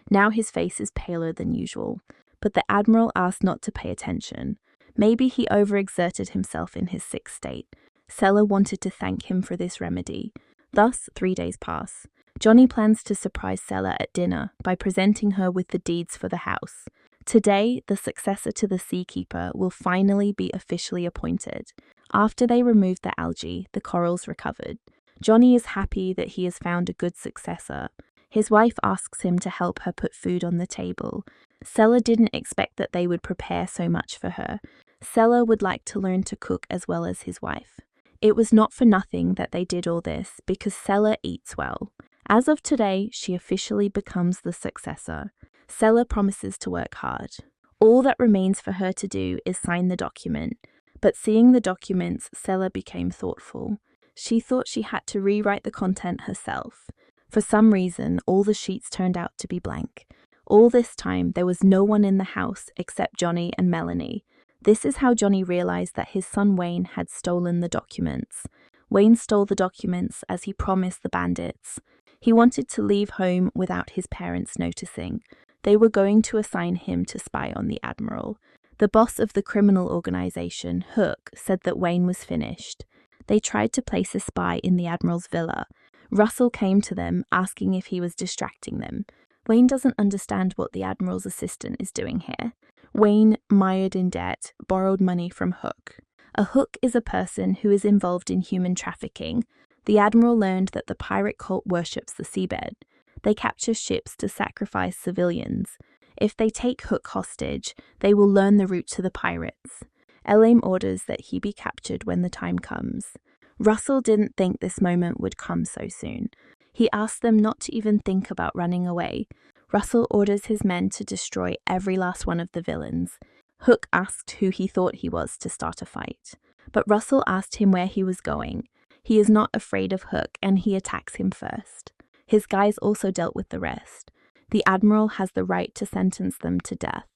Now his face is paler than usual, but the Admiral asked not to pay attention. Maybe he overexerted himself in his sick state. Sela wanted to thank him for this remedy. Thus, 3 days pass. Johnny plans to surprise Sela at dinner by presenting her with the deeds for the house. Today, the successor to the Seakeeper will finally be officially appointed. After they removed the algae, the corals recovered. Johnny is happy that he has found a good successor. His wife asks him to help her put food on the table. Sela didn't expect that they would prepare so much for her. Sela would like to learn to cook as well as his wife. It was not for nothing that they did all this, because Sela eats well. As of today, she officially becomes the successor. Sela promises to work hard. All that remains for her to do is sign the document. But seeing the documents, Sela became thoughtful. She thought she had to rewrite the content herself. For some reason, all the sheets turned out to be blank. All this time, there was no one in the house except Johnny and Melanie. This is how Johnny realized that his son Wayne had stolen the documents. Wayne stole the documents as he promised the bandits. He wanted to leave home without his parents noticing. They were going to assign him to spy on the Admiral. The boss of the criminal organization, Hook, said that Wayne was finished. They tried to place a spy in the Admiral's villa. Russell came to them, asking if he was distracting them. Wayne doesn't understand what the Admiral's assistant is doing here. Wayne, mired in debt, borrowed money from Hook. A hook is a person who is involved in human trafficking. The Admiral learned that the pirate cult worships the seabed. They capture ships to sacrifice civilians. If they take Hook hostage, they will learn the route to the pirates. Elaim orders that he be captured when the time comes. Russell didn't think this moment would come so soon. He asked them not to even think about running away. Russell orders his men to destroy every last one of the villains. Hook asked who he thought he was to start a fight, but Russell asked him where he was going. He is not afraid of Hook, and he attacks him first. His guys also dealt with the rest. The Admiral has the right to sentence them to death.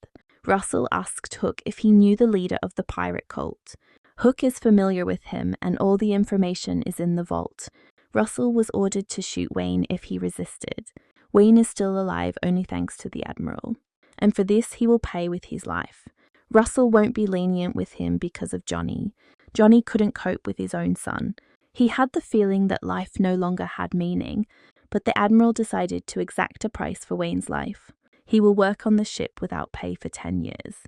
Russell asked Hook if he knew the leader of the pirate cult. Hook is familiar with him, and all the information is in the vault. Russell was ordered to shoot Wayne if he resisted. Wayne is still alive only thanks to the Admiral, and for this he will pay with his life. Russell won't be lenient with him because of Johnny. Johnny couldn't cope with his own son. He had the feeling that life no longer had meaning, but the Admiral decided to exact a price for Wayne's life. He will work on the ship without pay for 10 years.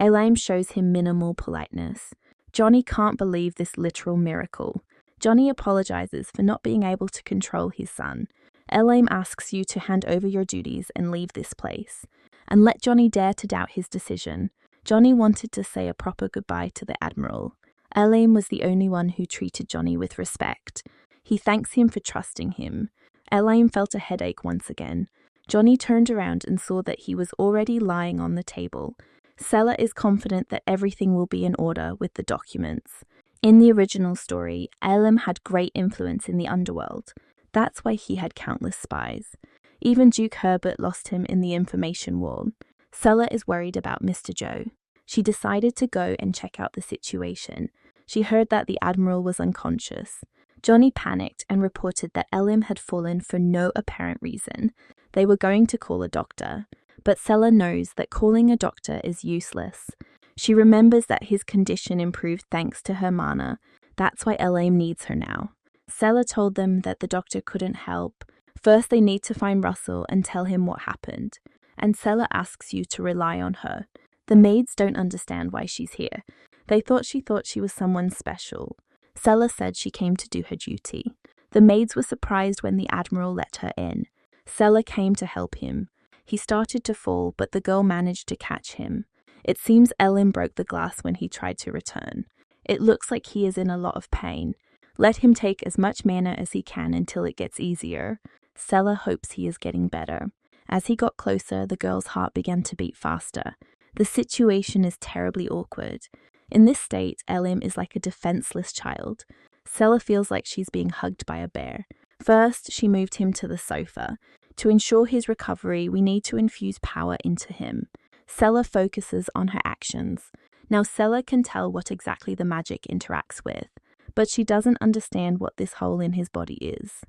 Elaim shows him minimal politeness. Johnny can't believe this literal miracle. Johnny apologizes for not being able to control his son. Elaim asks you to hand over your duties and leave this place, and let Johnny dare to doubt his decision. Johnny wanted to say a proper goodbye to the Admiral. Elaim was the only one who treated Johnny with respect. He thanks him for trusting him. Elaim felt a headache once again. Johnny turned around and saw that he was already lying on the table. Sella is confident that everything will be in order with the documents. In the original story, Elam had great influence in the underworld. That's why he had countless spies. Even Duke Herbert lost him in the information war. Sella is worried about Mr. Joe. She decided to go and check out the situation. She heard that the Admiral was unconscious. Johnny panicked and reported that Elim had fallen for no apparent reason. They were going to call a doctor, but Sella knows that calling a doctor is useless. She remembers that his condition improved thanks to her mana. That's why Elim needs her now. Sella told them that the doctor couldn't help. First they need to find Russell and tell him what happened. And Sella asks you to rely on her. The maids don't understand why she's here. They thought she was someone special. Sella said she came to do her duty. The maids were surprised when the Admiral let her in. Sella came to help him. He started to fall, but the girl managed to catch him. It seems Elim broke the glass when he tried to return. It looks like he is in a lot of pain. Let him take as much mana as he can until it gets easier. Sella hopes he is getting better. As he got closer, the girl's heart began to beat faster. The situation is terribly awkward. In this state, Elim is like a defenseless child. Sella feels like she's being hugged by a bear. First, she moved him to the sofa. To ensure his recovery, we need to infuse power into him. Sella focuses on her actions. Now Sella can tell what exactly the magic interacts with, but she doesn't understand what this hole in his body is.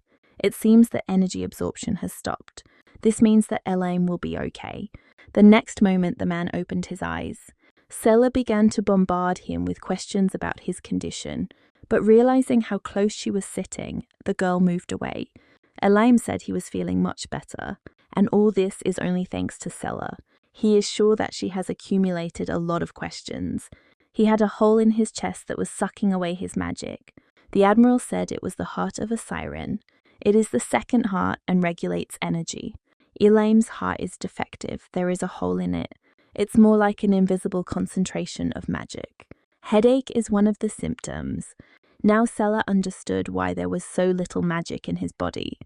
It seems that energy absorption has stopped. This means that Elaim will be okay. The next moment the man opened his eyes. Sella began to bombard him with questions about his condition, but realizing how close she was sitting, the girl moved away. Elaim said he was feeling much better, and all this is only thanks to Sella. He is sure that she has accumulated a lot of questions. He had a hole in his chest that was sucking away his magic. The Admiral said it was the heart of a siren. It is the second heart and regulates energy. Elaim's heart is defective. There is a hole in it. It's more like an invisible concentration of magic. Headache is one of the symptoms. Now Sella understood why there was so little magic in his body.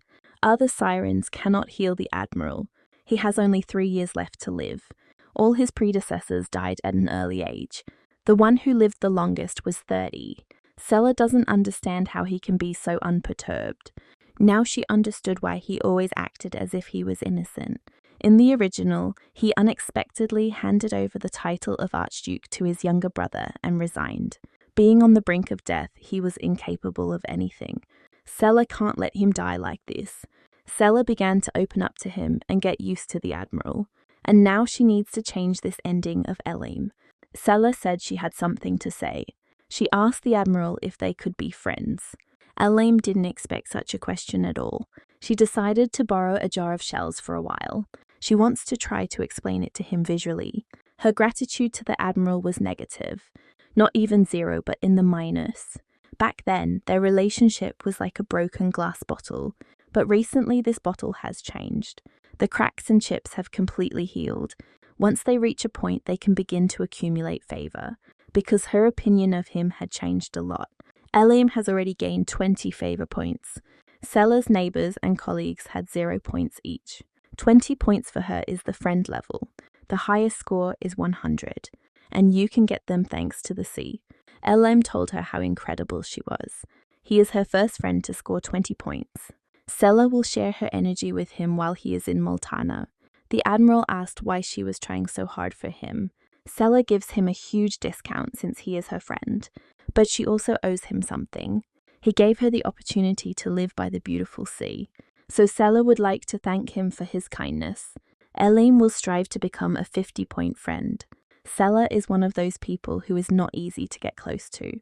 Other sirens cannot heal the Admiral. He has only 3 years left to live. All his predecessors died at an early age. The one who lived the longest was 30. Sella doesn't understand how he can be so unperturbed. Now she understood why he always acted as if he was innocent. In the original, he unexpectedly handed over the title of Archduke to his younger brother and resigned. Being on the brink of death, he was incapable of anything. Sella can't let him die like this. Sella began to open up to him and get used to the Admiral, and now she needs to change this ending of Elaim. Sella said she had something to say. She asked the Admiral if they could be friends. Elaim didn't expect such a question at all. She decided to borrow a jar of shells for a while. She wants to try to explain it to him visually. Her gratitude to the Admiral was negative. Not even 0, but in the minus. Back then, their relationship was like a broken glass bottle, but recently this bottle has changed. The cracks and chips have completely healed. Once they reach a point, they can begin to accumulate favor. because her opinion of him had changed a lot. Elim has already gained 20 favor points. Sella's neighbors and colleagues had 0 points each. 20 points for her is the friend level. The highest score is 100, and you can get them thanks to the sea. Elim told her how incredible she was. He is her first friend to score 20 points. Sella will share her energy with him while he is in Multana. The Admiral asked why she was trying so hard for him. Sella gives him a huge discount since he is her friend, but she also owes him something. He gave her the opportunity to live by the beautiful sea, so Sella would like to thank him for his kindness. Elim will strive to become a 50-point friend. Sella is one of those people who is not easy to get close to.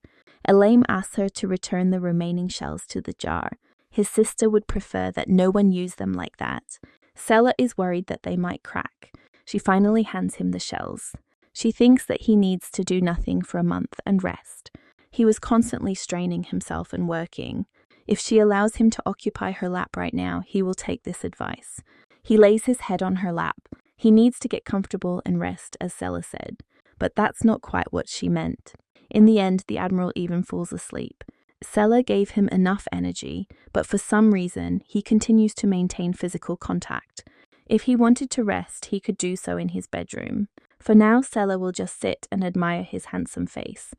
Elim asks her to return the remaining shells to the jar. His sister would prefer that no one use them like that. Sella is worried that they might crack. She finally hands him the shells. She thinks that he needs to do nothing for a month and rest. He was constantly straining himself and working. If she allows him to occupy her lap right now, he will take this advice. He lays his head on her lap. He needs to get comfortable and rest, as Sella said. But that's not quite what she meant. In the end, the Admiral even falls asleep. Sella gave him enough energy, but for some reason, he continues to maintain physical contact. If he wanted to rest, he could do so in his bedroom. For now, Sella will just sit and admire his handsome face.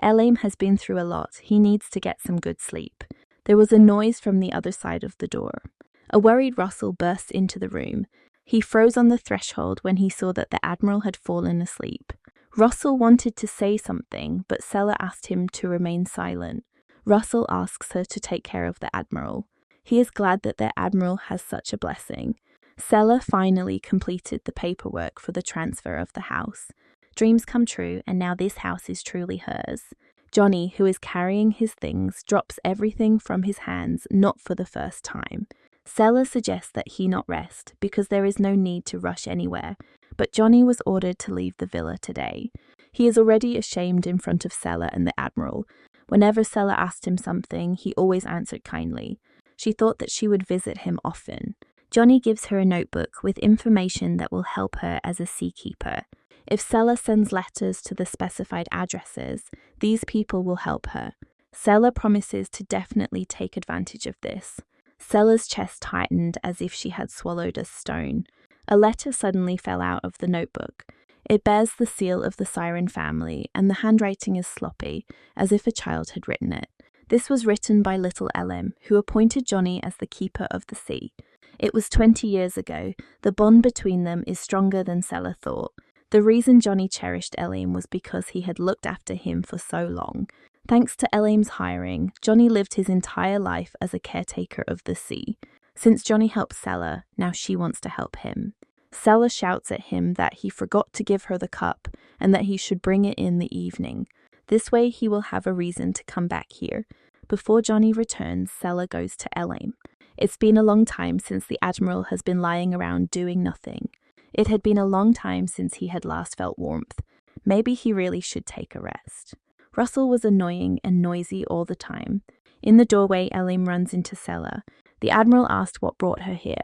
Elim has been through a lot. He needs to get some good sleep. There was a noise from the other side of the door. A worried Russell burst into the room. He froze on the threshold when he saw that the Admiral had fallen asleep. Russell wanted to say something, but Sella asked him to remain silent. Russell asks her to take care of the Admiral. He is glad that their Admiral has such a blessing. Sella finally completed the paperwork for the transfer of the house. Dreams come true, and now this house is truly hers. Johnny, who is carrying his things, drops everything from his hands, not for the first time. Sella suggests that he not rest, because there is no need to rush anywhere, but Johnny was ordered to leave the villa today. He is already ashamed in front of Sella and the Admiral. Whenever Sella asked him something, he always answered kindly. She thought that she would visit him often. Johnny gives her a notebook with information that will help her as a seakeeper. If Sella sends letters to the specified addresses, these people will help her. Sella promises to definitely take advantage of this. Sella's chest tightened as if she had swallowed a stone. A letter suddenly fell out of the notebook. It bears the seal of the Siren family, and the handwriting is sloppy, as if a child had written it. This was written by little Elim, who appointed Johnny as the keeper of the sea. It was 20 years ago. The bond between them is stronger than Sella thought. The reason Johnny cherished Elim was because he had looked after him for so long. Thanks to Elim's hiring, Johnny lived his entire life as a caretaker of the sea. Since Johnny helped Sella, now she wants to help him. Sella shouts at him that he forgot to give her the cup and that he should bring it in the evening. This way he will have a reason to come back here. Before Johnny returns, Sella goes to Elim. It's been a long time since the Admiral has been lying around doing nothing. It had been a long time since he had last felt warmth. Maybe he really should take a rest. Russell was annoying and noisy all the time. In the doorway, Elim runs into Sella. The Admiral asked what brought her here.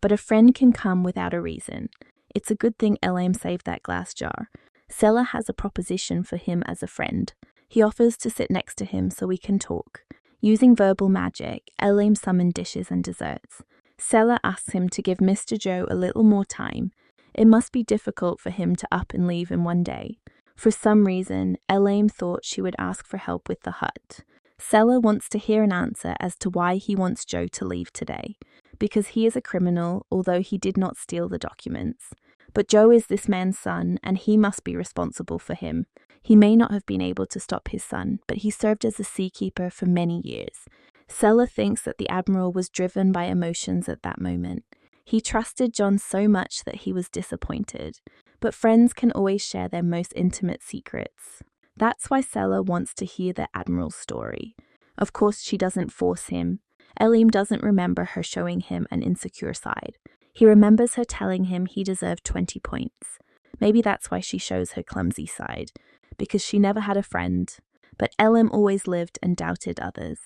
But a friend can come without a reason. It's a good thing Elim saved that glass jar. Sella has a proposition for him as a friend. He offers to sit next to him so we can talk. Using verbal magic, Elim summoned dishes and desserts. Sella asks him to give Mr. Joe a little more time. It must be difficult for him to up and leave in one day. For some reason, Elim thought she would ask for help with the hut. Sella wants to hear an answer as to why he wants Joe to leave today. Because he is a criminal, although he did not steal the documents. But Joe is this man's son, and he must be responsible for him. He may not have been able to stop his son, but he served as a seakeeper for many years. Sella thinks that the Admiral was driven by emotions at that moment. He trusted John so much that he was disappointed. But friends can always share their most intimate secrets. That's why Sella wants to hear the Admiral's story. Of course, she doesn't force him. Elim doesn't remember her showing him an insecure side. He remembers her telling him he deserved 20 points. Maybe that's why she shows her clumsy side, because she never had a friend. But Elim always lived and doubted others.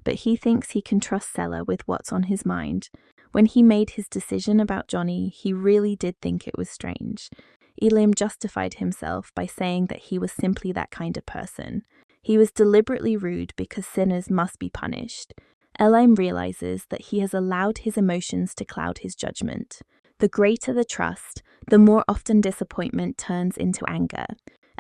But he thinks he can trust Sella with what's on his mind. When he made his decision about Johnny, he really did think it was strange. Elim justified himself by saying that he was simply that kind of person. He was deliberately rude because sinners must be punished. Elim realizes that he has allowed his emotions to cloud his judgment. The greater the trust, the more often disappointment turns into anger.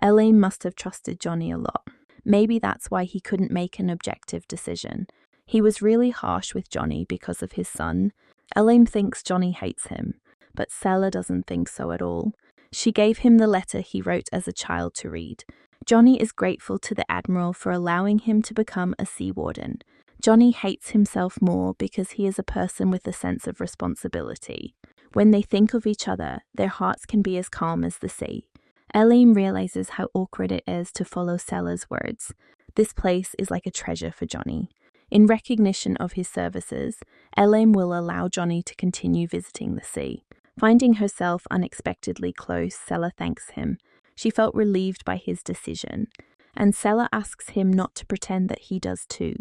Elim must have trusted Johnny a lot. Maybe that's why he couldn't make an objective decision. He was really harsh with Johnny because of his son. Elim thinks Johnny hates him, but Sela doesn't think so at all. She gave him the letter he wrote as a child to read. Johnny is grateful to the Admiral for allowing him to become a sea warden. Johnny hates himself more because he is a person with a sense of responsibility. When they think of each other, their hearts can be as calm as the sea. Elim realizes how awkward it is to follow Sela's words. This place is like a treasure for Johnny. In recognition of his services, Elim will allow Johnny to continue visiting the sea. Finding herself unexpectedly close, Sela thanks him. She felt relieved by his decision, and Sela asks him not to pretend that he does too.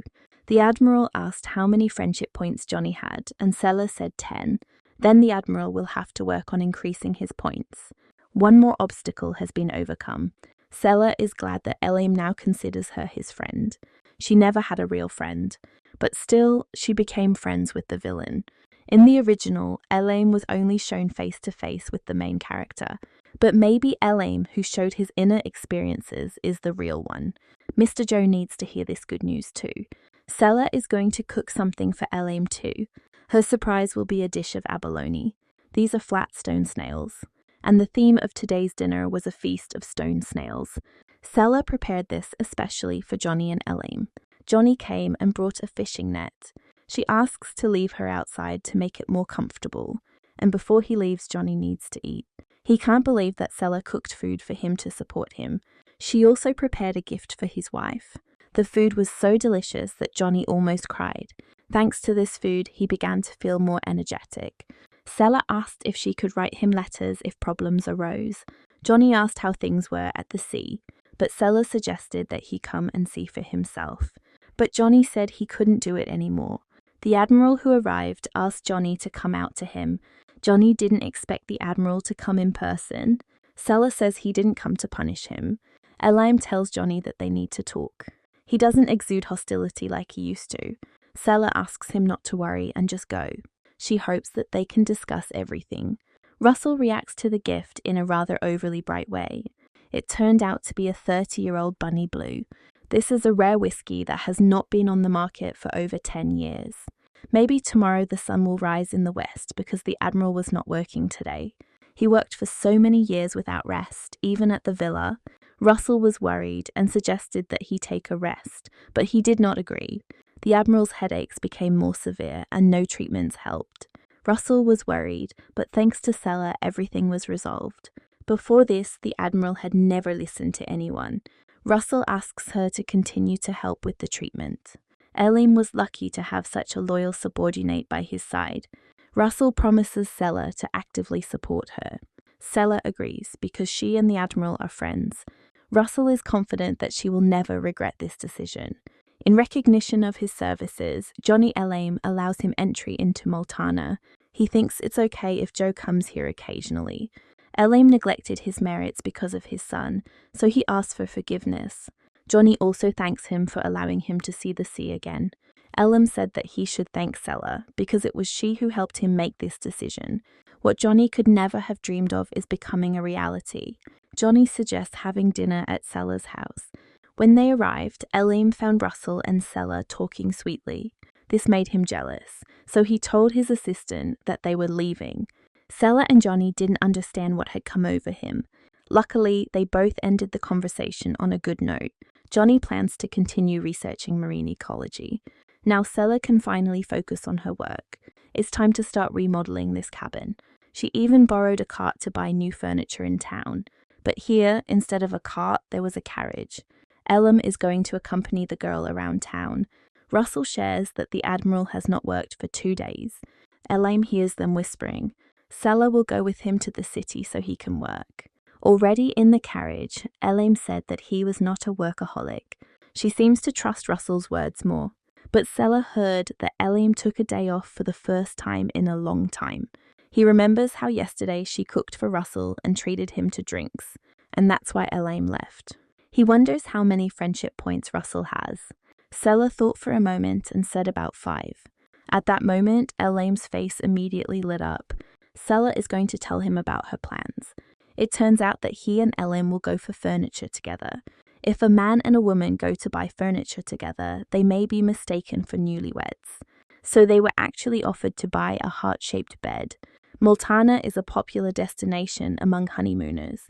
The Admiral asked how many friendship points Johnny had, and Sela said 10. Then the Admiral will have to work on increasing his points. One more obstacle has been overcome. Sela is glad that Elim now considers her his friend. She never had a real friend, but still she became friends with the villain. In the original, Elim was only shown face to face with the main character, but maybe Elim, who showed his inner experiences, is the real one. Mr. Joe needs to hear this good news too. Sela is going to cook something for Elim too. Her surprise will be a dish of abalone. These are flat stone snails, and the theme of today's dinner was a feast of stone snails. Sela prepared this especially for Johnny and Elim. Johnny came and brought a fishing net. She asks to leave her outside to make it more comfortable, and before he leaves, Johnny needs to eat. He can't believe that Sela cooked food for him to support him. She also prepared a gift for his wife. The food was so delicious that Johnny almost cried. Thanks to this food, he began to feel more energetic. Sela asked if she could write him letters if problems arose. Johnny asked how things were at the sea, but Sela suggested that he come and see for himself. But Johnny said he couldn't do it anymore. The Admiral who arrived asked Johnny to come out to him. Johnny didn't expect the Admiral to come in person. Sela says he didn't come to punish him. Elim tells Johnny that they need to talk. He doesn't exude hostility like he used to. Sela asks him not to worry and just go. She hopes that they can discuss everything. Russell reacts to the gift in a rather overly bright way. It turned out to be a 30-year-old Bunny Blue. This is a rare whiskey that has not been on the market for over 10 years. Maybe tomorrow the sun will rise in the west because the Admiral was not working today. He worked for so many years without rest, even at the villa. Russell was worried and suggested that he take a rest, but he did not agree. The Admiral's headaches became more severe and no treatments helped. Russell was worried, but thanks to Sela, everything was resolved. Before this, the Admiral had never listened to anyone. Russell asks her to continue to help with the treatment. Elim was lucky to have such a loyal subordinate by his side. Russell promises Sela to actively support her. Sela agrees because she and the Admiral are friends. Russell is confident that she will never regret this decision. In recognition of his services, Johnny Elim allows him entry into Multana. He thinks it's okay if Joe comes here occasionally. Elim neglected his merits because of his son, so he asks for forgiveness. Johnny also thanks him for allowing him to see the sea again. Elim said that he should thank Sela because it was she who helped him make this decision. What Johnny could never have dreamed of is becoming a reality. Johnny suggests having dinner at Sela's house. When they arrived, Elim found Russell and Sela talking sweetly. This made him jealous, so he told his assistant that they were leaving. Sela and Johnny didn't understand what had come over him. Luckily, they both ended the conversation on a good note. Johnny plans to continue researching marine ecology. Now Sela can finally focus on her work. It's time to start remodeling this cabin. She even borrowed a cart to buy new furniture in town. But here, instead of a cart, there was a carriage. Elim is going to accompany the girl around town. Russell shares that the Admiral has not worked for 2 days. Elim hears them whispering. Sela will go with him to the city so he can work. Already in the carriage, Elim said that he was not a workaholic. She seems to trust Russell's words more. But Sela heard that Elim took a day off for the first time in a long time. He remembers how yesterday she cooked for Russell and treated him to drinks, and that's why Elaine left. He wonders how many friendship points Russell has. Sela thought for a moment and said about 5. At that moment, Elaine's face immediately lit up. Sela is going to tell him about her plans. It turns out that he and Elaine will go for furniture together. If a man and a woman go to buy furniture together, they may be mistaken for newlyweds. So they were actually offered to buy a heart-shaped bed. Multana is a popular destination among honeymooners.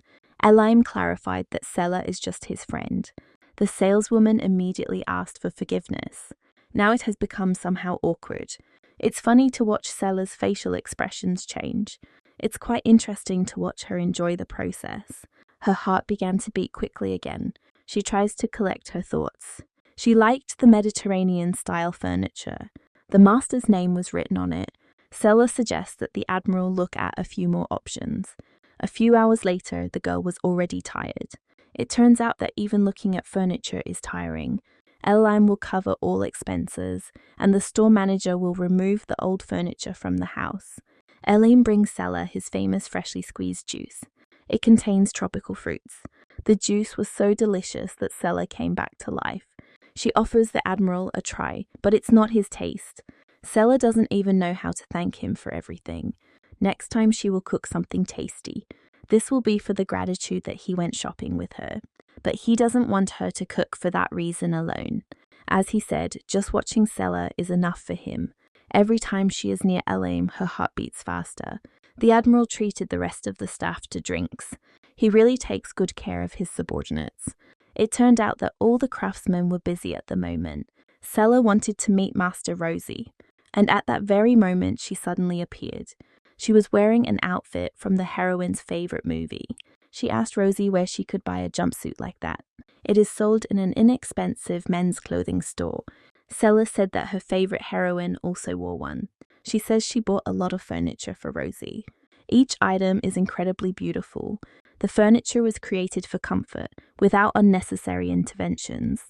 Elaine clarified that Sela is just his friend. The saleswoman immediately asked for forgiveness. Now it has become somehow awkward. It's funny to watch Sela's facial expressions change. It's quite interesting to watch her enjoy the process. Her heart began to beat quickly again. She tries to collect her thoughts. She liked the Mediterranean-style furniture. The master's name was written on it. Sela suggests that the Admiral look at a few more options. A few hours later, the girl was already tired. It turns out that even looking at furniture is tiring. Elaine will cover all expenses, and the store manager will remove the old furniture from the house. Elaine brings Sela his famous freshly squeezed juice. It contains tropical fruits. The juice was so delicious that Sela came back to life. She offers the Admiral a try, but it's not his taste. Sela doesn't even know how to thank him for everything. Next time she will cook something tasty. This will be for the gratitude that he went shopping with her. But he doesn't want her to cook for that reason alone. As he said, just watching Sela is enough for him. Every time she is near Elaine, her heart beats faster. The Admiral treated the rest of the staff to drinks. He really takes good care of his subordinates. It turned out that all the craftsmen were busy at the moment. Sela wanted to meet Master Rosie, and at that very moment she suddenly appeared. She was wearing an outfit from the heroine's favorite movie. She asked Rosie where she could buy a jumpsuit like that. It is sold in an inexpensive men's clothing store. Sela said that her favorite heroine also wore one. She says she bought a lot of furniture for Rosie. Each item is incredibly beautiful. The furniture was created for comfort, without unnecessary interventions.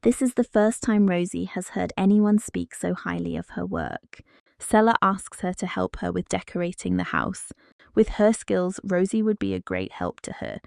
This is the first time Rosie has heard anyone speak so highly of her work. Sela asks her to help her with decorating the house. With her skills, Rosie would be a great help to her.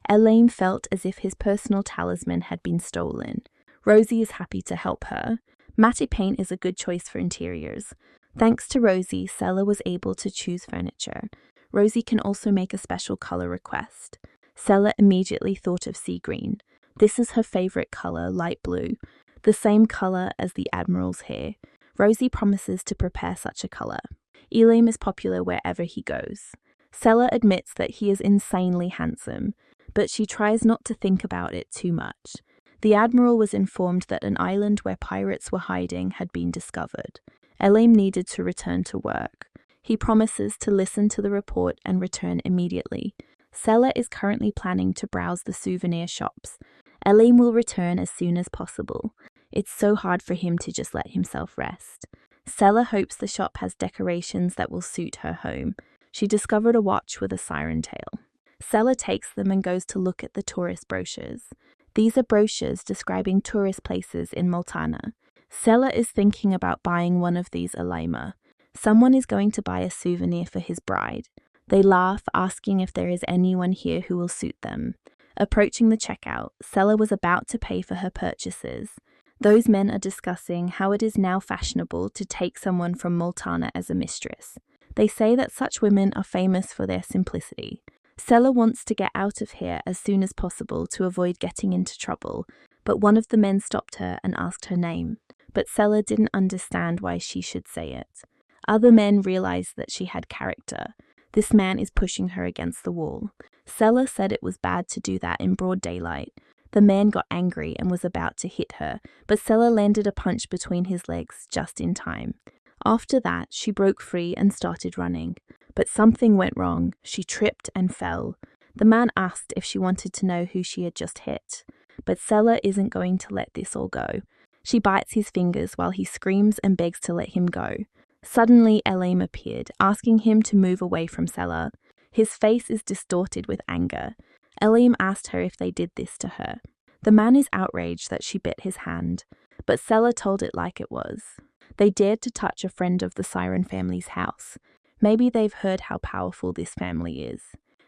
Elaine felt as if his personal talisman had been stolen. Rosie is happy to help her. Matte paint is a good choice for interiors. Thanks to Rosie, Sela was able to choose furniture. Rosie can also make a special color request. Sela immediately thought of sea green. This is her favorite color, light blue, the same color as the Admiral's hair. Rosie promises to prepare such a color. Elaine is popular wherever he goes. Sela admits that he is insanely handsome, but she tries not to think about it too much. The Admiral was informed that an island where pirates were hiding had been discovered. Elaine needed to return to work. He promises to listen to the report and return immediately. Sela is currently planning to browse the souvenir shops. Elaine will return as soon as possible. It's so hard for him to just let himself rest. Sela hopes the shop has decorations that will suit her home. She discovered a watch with a siren tail. Sela takes them and goes to look at the tourist brochures. These are brochures describing tourist places in Multana. Sela is thinking about buying one of these Alaima. Someone is going to buy a souvenir for his bride. They laugh, asking if there is anyone here who will suit them. Approaching the checkout, Sela was about to pay for her purchases. Those men are discussing how it is now fashionable to take someone from Multana as a mistress. They say that such women are famous for their simplicity. Sela wants to get out of here as soon as possible to avoid getting into trouble, but one of the men stopped her and asked her name. But Sela didn't understand why she should say it. Other men realized that she had character. This man is pushing her against the wall. Sela said it was bad to do that in broad daylight. The man got angry and was about to hit her, but Sela landed a punch between his legs just in time. After that, she broke free and started running. But something went wrong. She tripped and fell. The man asked if she wanted to know who she had just hit. But Sela isn't going to let this all go. She bites his fingers while he screams and begs to let him go. Suddenly, Elaine appeared, asking him to move away from Sela. His face is distorted with anger. Elaine asked her if they did this to her. The man is outraged that she bit his hand, but Sela told it like it was. They dared to touch a friend of the Siren family's house. Maybe they've heard how powerful this family is.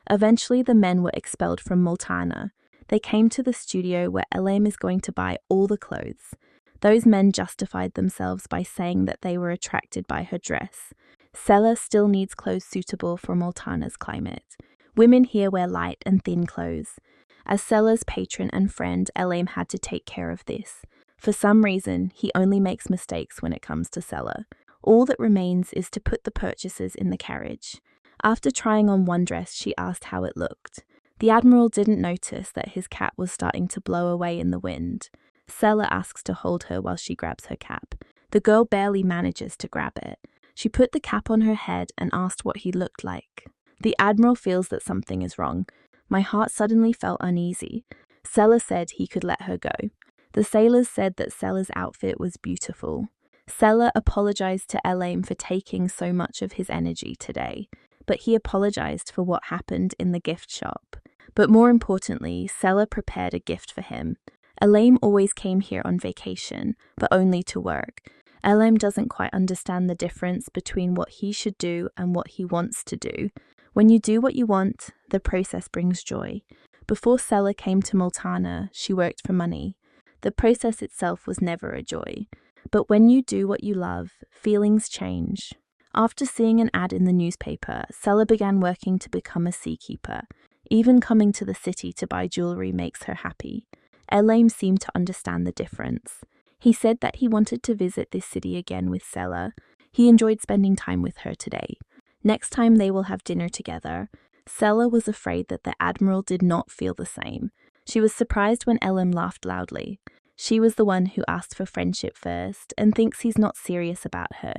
Eventually, the men were expelled from Multana. They came to the studio where Elaine is going to buy all the clothes. Those men justified themselves by saying that they were attracted by her dress. Sela still needs clothes suitable for Multana's climate. Women here wear light and thin clothes. As Sela's patron and friend, Elaine had to take care of this. For some reason, he only makes mistakes when it comes to Sela. All that remains is to put the purchases in the carriage. After trying on one dress, she asked how it looked. The Admiral didn't notice that his cap was starting to blow away in the wind. Sela asks to hold her while she grabs her cap. The girl barely manages to grab it. She put the cap on her head and asked what he looked like. The Admiral feels that something is wrong. My heart suddenly felt uneasy. Sela said he could let her go. The sailors said that Sela's outfit was beautiful. Sela apologized to Elaine for taking so much of his energy today, but he apologized for what happened in the gift shop. But more importantly, Sela prepared a gift for him. Elaine always came here on vacation, but only to work. Elaine doesn't quite understand the difference between what he should do and what he wants to do. When you do what you want, the process brings joy. Before Sela came to Multana, she worked for money. The process itself was never a joy. But when you do what you love, feelings change. After seeing an ad in the newspaper, Sela began working to become a seakeeper. Even coming to the city to buy jewelry makes her happy. Elaine seemed to understand the difference. He said that he wanted to visit this city again with Sela. He enjoyed spending time with her today. Next time they will have dinner together. Sela was afraid that the Admiral did not feel the same. She was surprised when Ellen laughed loudly. She was the one who asked for friendship first and thinks he's not serious about her.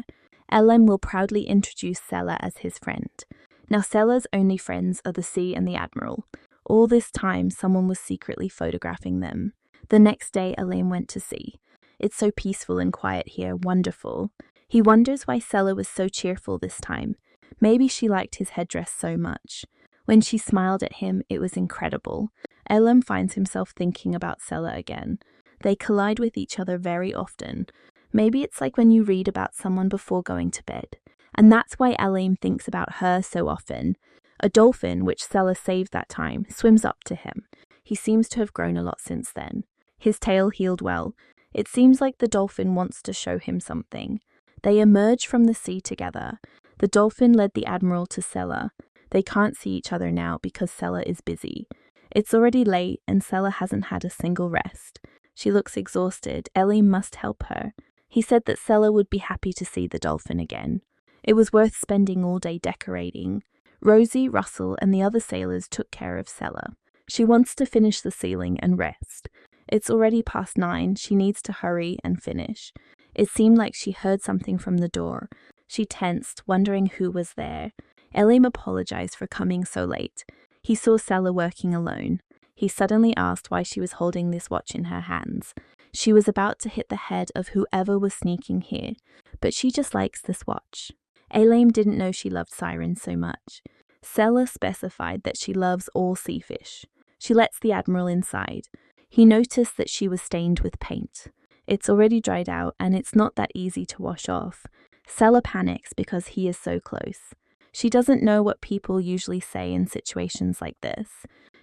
Ellen will proudly introduce Sela as his friend. Now Sela's only friends are the sea and the Admiral. All this time, someone was secretly photographing them. The next day, Elaine went to sea. It's so peaceful and quiet here, wonderful. He wonders why Sela was so cheerful this time. Maybe she liked his headdress so much. When she smiled at him, it was incredible. Elam finds himself thinking about Sela again. They collide with each other very often. Maybe it's like when you read about someone before going to bed. And that's why Elaine thinks about her so often. A dolphin, which Sela saved that time, swims up to him. He seems to have grown a lot since then. His tail healed well. It seems like the dolphin wants to show him something. They emerge from the sea together. The dolphin led the Admiral to Sela. They can't see each other now because Sela is busy. It's already late and Sela hasn't had a single rest. She looks exhausted. Ellie must help her. He said that Sela would be happy to see the dolphin again. It was worth spending all day decorating. Rosie, Russell, and the other sailors took care of Sela. She wants to finish the ceiling and rest. It's already past 9. She needs to hurry and finish. It seemed like she heard something from the door. She tensed, wondering who was there. Elim apologized for coming so late. He saw Sela working alone. He suddenly asked why she was holding this watch in her hands. She was about to hit the head of whoever was sneaking here, but she just likes this watch. Elaine didn't know she loved sirens so much. Sela specified that she loves all sea fish. She lets the Admiral inside. He noticed that she was stained with paint. It's already dried out and it's not that easy to wash off. Sela panics because he is so close. She doesn't know what people usually say in situations like this.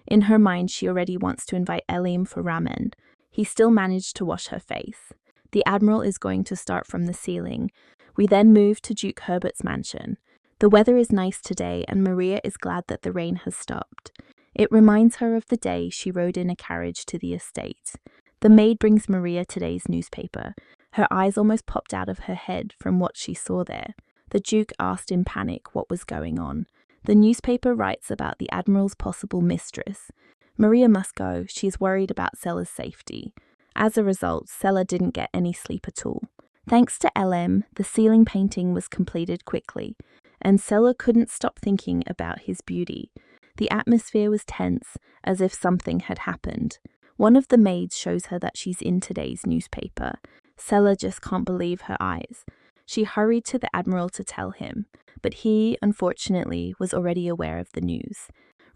In her mind, she already wants to invite Elim for ramen. He still managed to wash her face. The Admiral is going to start from the ceiling. We then move to Duke Herbert's mansion. The weather is nice today and Maria is glad that the rain has stopped. It reminds her of the day she rode in a carriage to the estate. The maid brings Maria today's newspaper. Her eyes almost popped out of her head from what she saw there. The Duke asked in panic what was going on. The newspaper writes about the Admiral's possible mistress. Maria must go. She is worried about Sela's safety. As a result, Sela didn't get any sleep at all. Thanks to LM, the ceiling painting was completed quickly, and Sela couldn't stop thinking about his beauty. The atmosphere was tense, as if something had happened. One of the maids shows her that she's in today's newspaper. Sela just can't believe her eyes. She hurried to the Admiral to tell him, but he, unfortunately, was already aware of the news.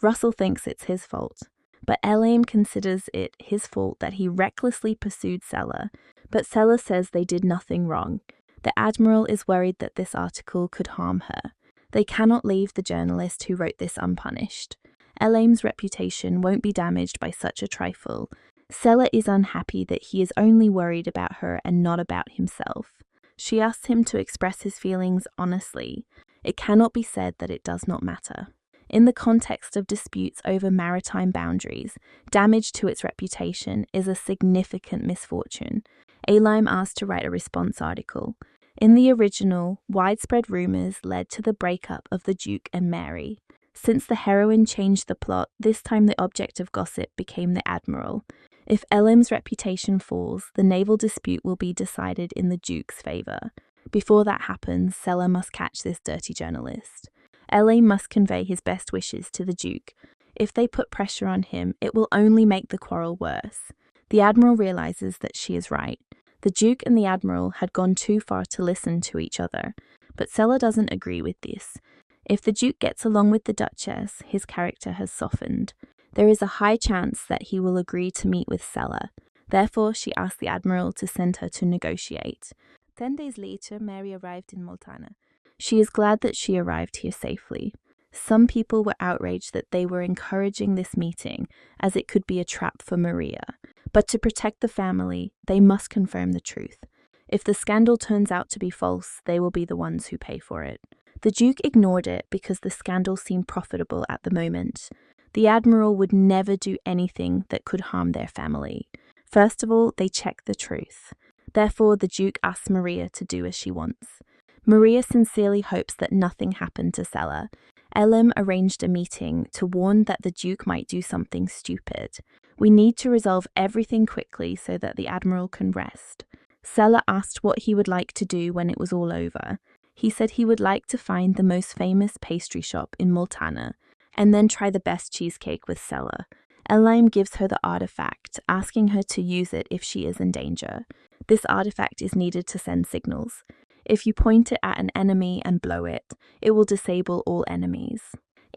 Russell thinks it's his fault, but Elaine considers it his fault that he recklessly pursued Sela, but Sela says they did nothing wrong. The Admiral is worried that this article could harm her. They cannot leave the journalist who wrote this unpunished. Elame's reputation won't be damaged by such a trifle. Sela is unhappy that he is only worried about her and not about himself. She asks him to express his feelings honestly. It cannot be said that it does not matter. In the context of disputes over maritime boundaries, damage to its reputation is a significant misfortune. Elime asked to write a response article. In the original, widespread rumors led to the breakup of the Duke and Mary. Since the heroine changed the plot, this time the object of gossip became the Admiral. If Elim's reputation falls, the naval dispute will be decided in the Duke's favor. Before that happens, Sela must catch this dirty journalist. Elime must convey his best wishes to the Duke. If they put pressure on him, it will only make the quarrel worse. The Admiral realizes that she is right. The Duke and the Admiral had gone too far to listen to each other, but Sela doesn't agree with this. If the Duke gets along with the Duchess, his character has softened. There is a high chance that he will agree to meet with Sela. Therefore, she asked the Admiral to send her to negotiate. 10 days later, Mary arrived in Multana. She is glad that she arrived here safely. Some people were outraged that they were encouraging this meeting, as it could be a trap for Maria. But to protect the family, they must confirm the truth. If the scandal turns out to be false, they will be the ones who pay for it. The Duke ignored it because the scandal seemed profitable at the moment. The Admiral would never do anything that could harm their family. First of all, they check the truth. Therefore, the Duke asks Maria to do as she wants. Maria sincerely hopes that nothing happened to Sela. Elim arranged a meeting to warn that the Duke might do something stupid. We need to resolve everything quickly so that the Admiral can rest. Sela asked what he would like to do when it was all over. He said he would like to find the most famous pastry shop in Multana, and then try the best cheesecake with Sela. Elim gives her the artifact, asking her to use it if she is in danger. This artifact is needed to send signals. If you point it at an enemy and blow it, it will disable all enemies.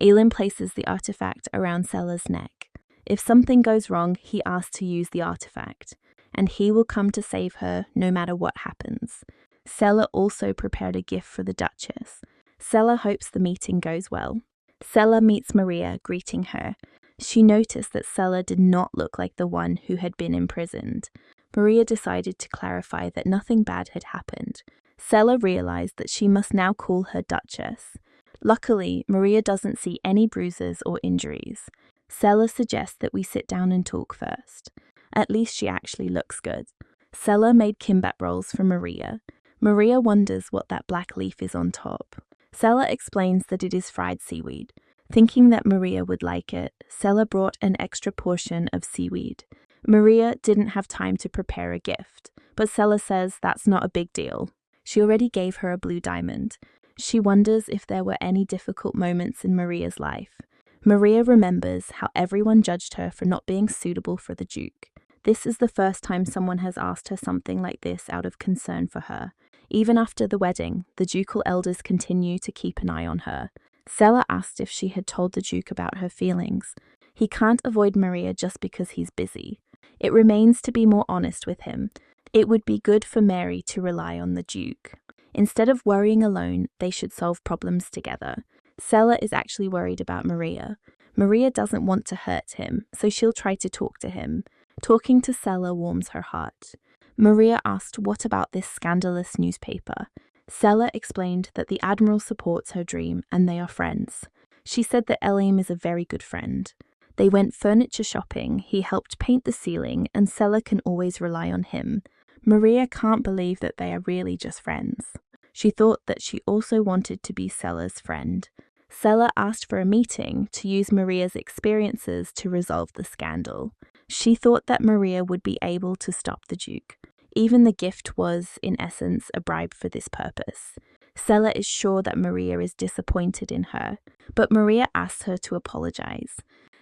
Elim places the artifact around Sela's neck. If something goes wrong, he asks to use the artifact, and he will come to save her no matter what happens. Sela also prepared a gift for the Duchess. Sela hopes the meeting goes well. Sela meets Maria, greeting her. She noticed that Sela did not look like the one who had been imprisoned. Maria decided to clarify that nothing bad had happened. Sela realized that she must now call her Duchess. Luckily, Maria doesn't see any bruises or injuries. Sela suggests that we sit down and talk first. At least she actually looks good. Sela made kimbap rolls for Maria. Maria wonders what that black leaf is on top. Sela explains that it is fried seaweed. Thinking that Maria would like it, Sela brought an extra portion of seaweed. Maria didn't have time to prepare a gift, but Sela says that's not a big deal. She already gave her a blue diamond. She wonders if there were any difficult moments in Maria's life. Maria remembers how everyone judged her for not being suitable for the Duke. This is the first time someone has asked her something like this out of concern for her. Even after the wedding, the ducal elders continue to keep an eye on her. Sela asked if she had told the Duke about her feelings. He can't avoid Maria just because he's busy. It remains to be more honest with him. It would be good for Mary to rely on the Duke. Instead of worrying alone, they should solve problems together. Sela is actually worried about Maria. Maria doesn't want to hurt him, so she'll try to talk to him. Talking to Sela warms her heart. Maria asked what about this scandalous newspaper. Sela explained that the Admiral supports her dream and they are friends. She said that Elim is a very good friend. They went furniture shopping, he helped paint the ceiling, and Sela can always rely on him. Maria can't believe that they are really just friends. She thought that she also wanted to be Sela's friend. Sela asked for a meeting to use Maria's experiences to resolve the scandal. She thought that Maria would be able to stop the Duke. Even the gift was, in essence, a bribe for this purpose. Sela is sure that Maria is disappointed in her, but Maria asks her to apologize.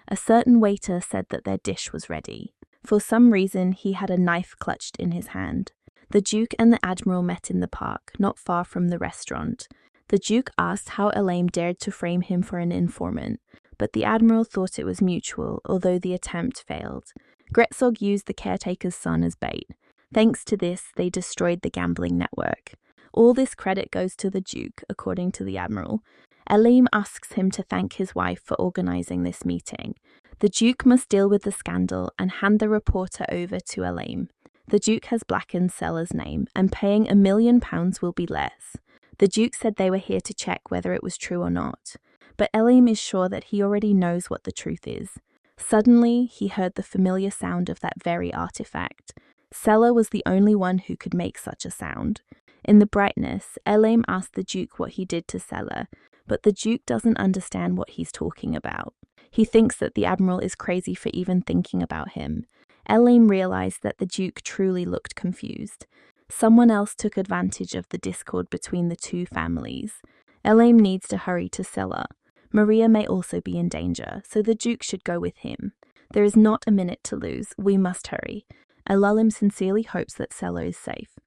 A certain waiter said that their dish was ready. For some reason, he had a knife clutched in his hand. The Duke and the Admiral met in the park, not far from the restaurant. The Duke asked how Elaine dared to frame him for an informant, but the Admiral thought it was mutual, although the attempt failed. Gretzog used the caretaker's son as bait. Thanks to this, they destroyed the gambling network. All this credit goes to the Duke, according to the Admiral. Elim asks him to thank his wife for organising this meeting. The Duke must deal with the scandal and hand the reporter over to Elim. The Duke has blackened Sella's name, and paying £1 million will be less. The Duke said they were here to check whether it was true or not, but Elim is sure that he already knows what the truth is. Suddenly, he heard the familiar sound of that very artifact. Sella was the only one who could make such a sound. In the brightness, Elim asked the Duke what he did to Sella, but the Duke doesn't understand what he's talking about. He thinks that the Admiral is crazy for even thinking about him. Elim realized that the Duke truly looked confused. Someone else took advantage of the discord between the two families. Elim needs to hurry to Sella. Maria may also be in danger, so the Duke should go with him. There is not a minute to lose. We must hurry. Elim sincerely hopes that Sella is safe.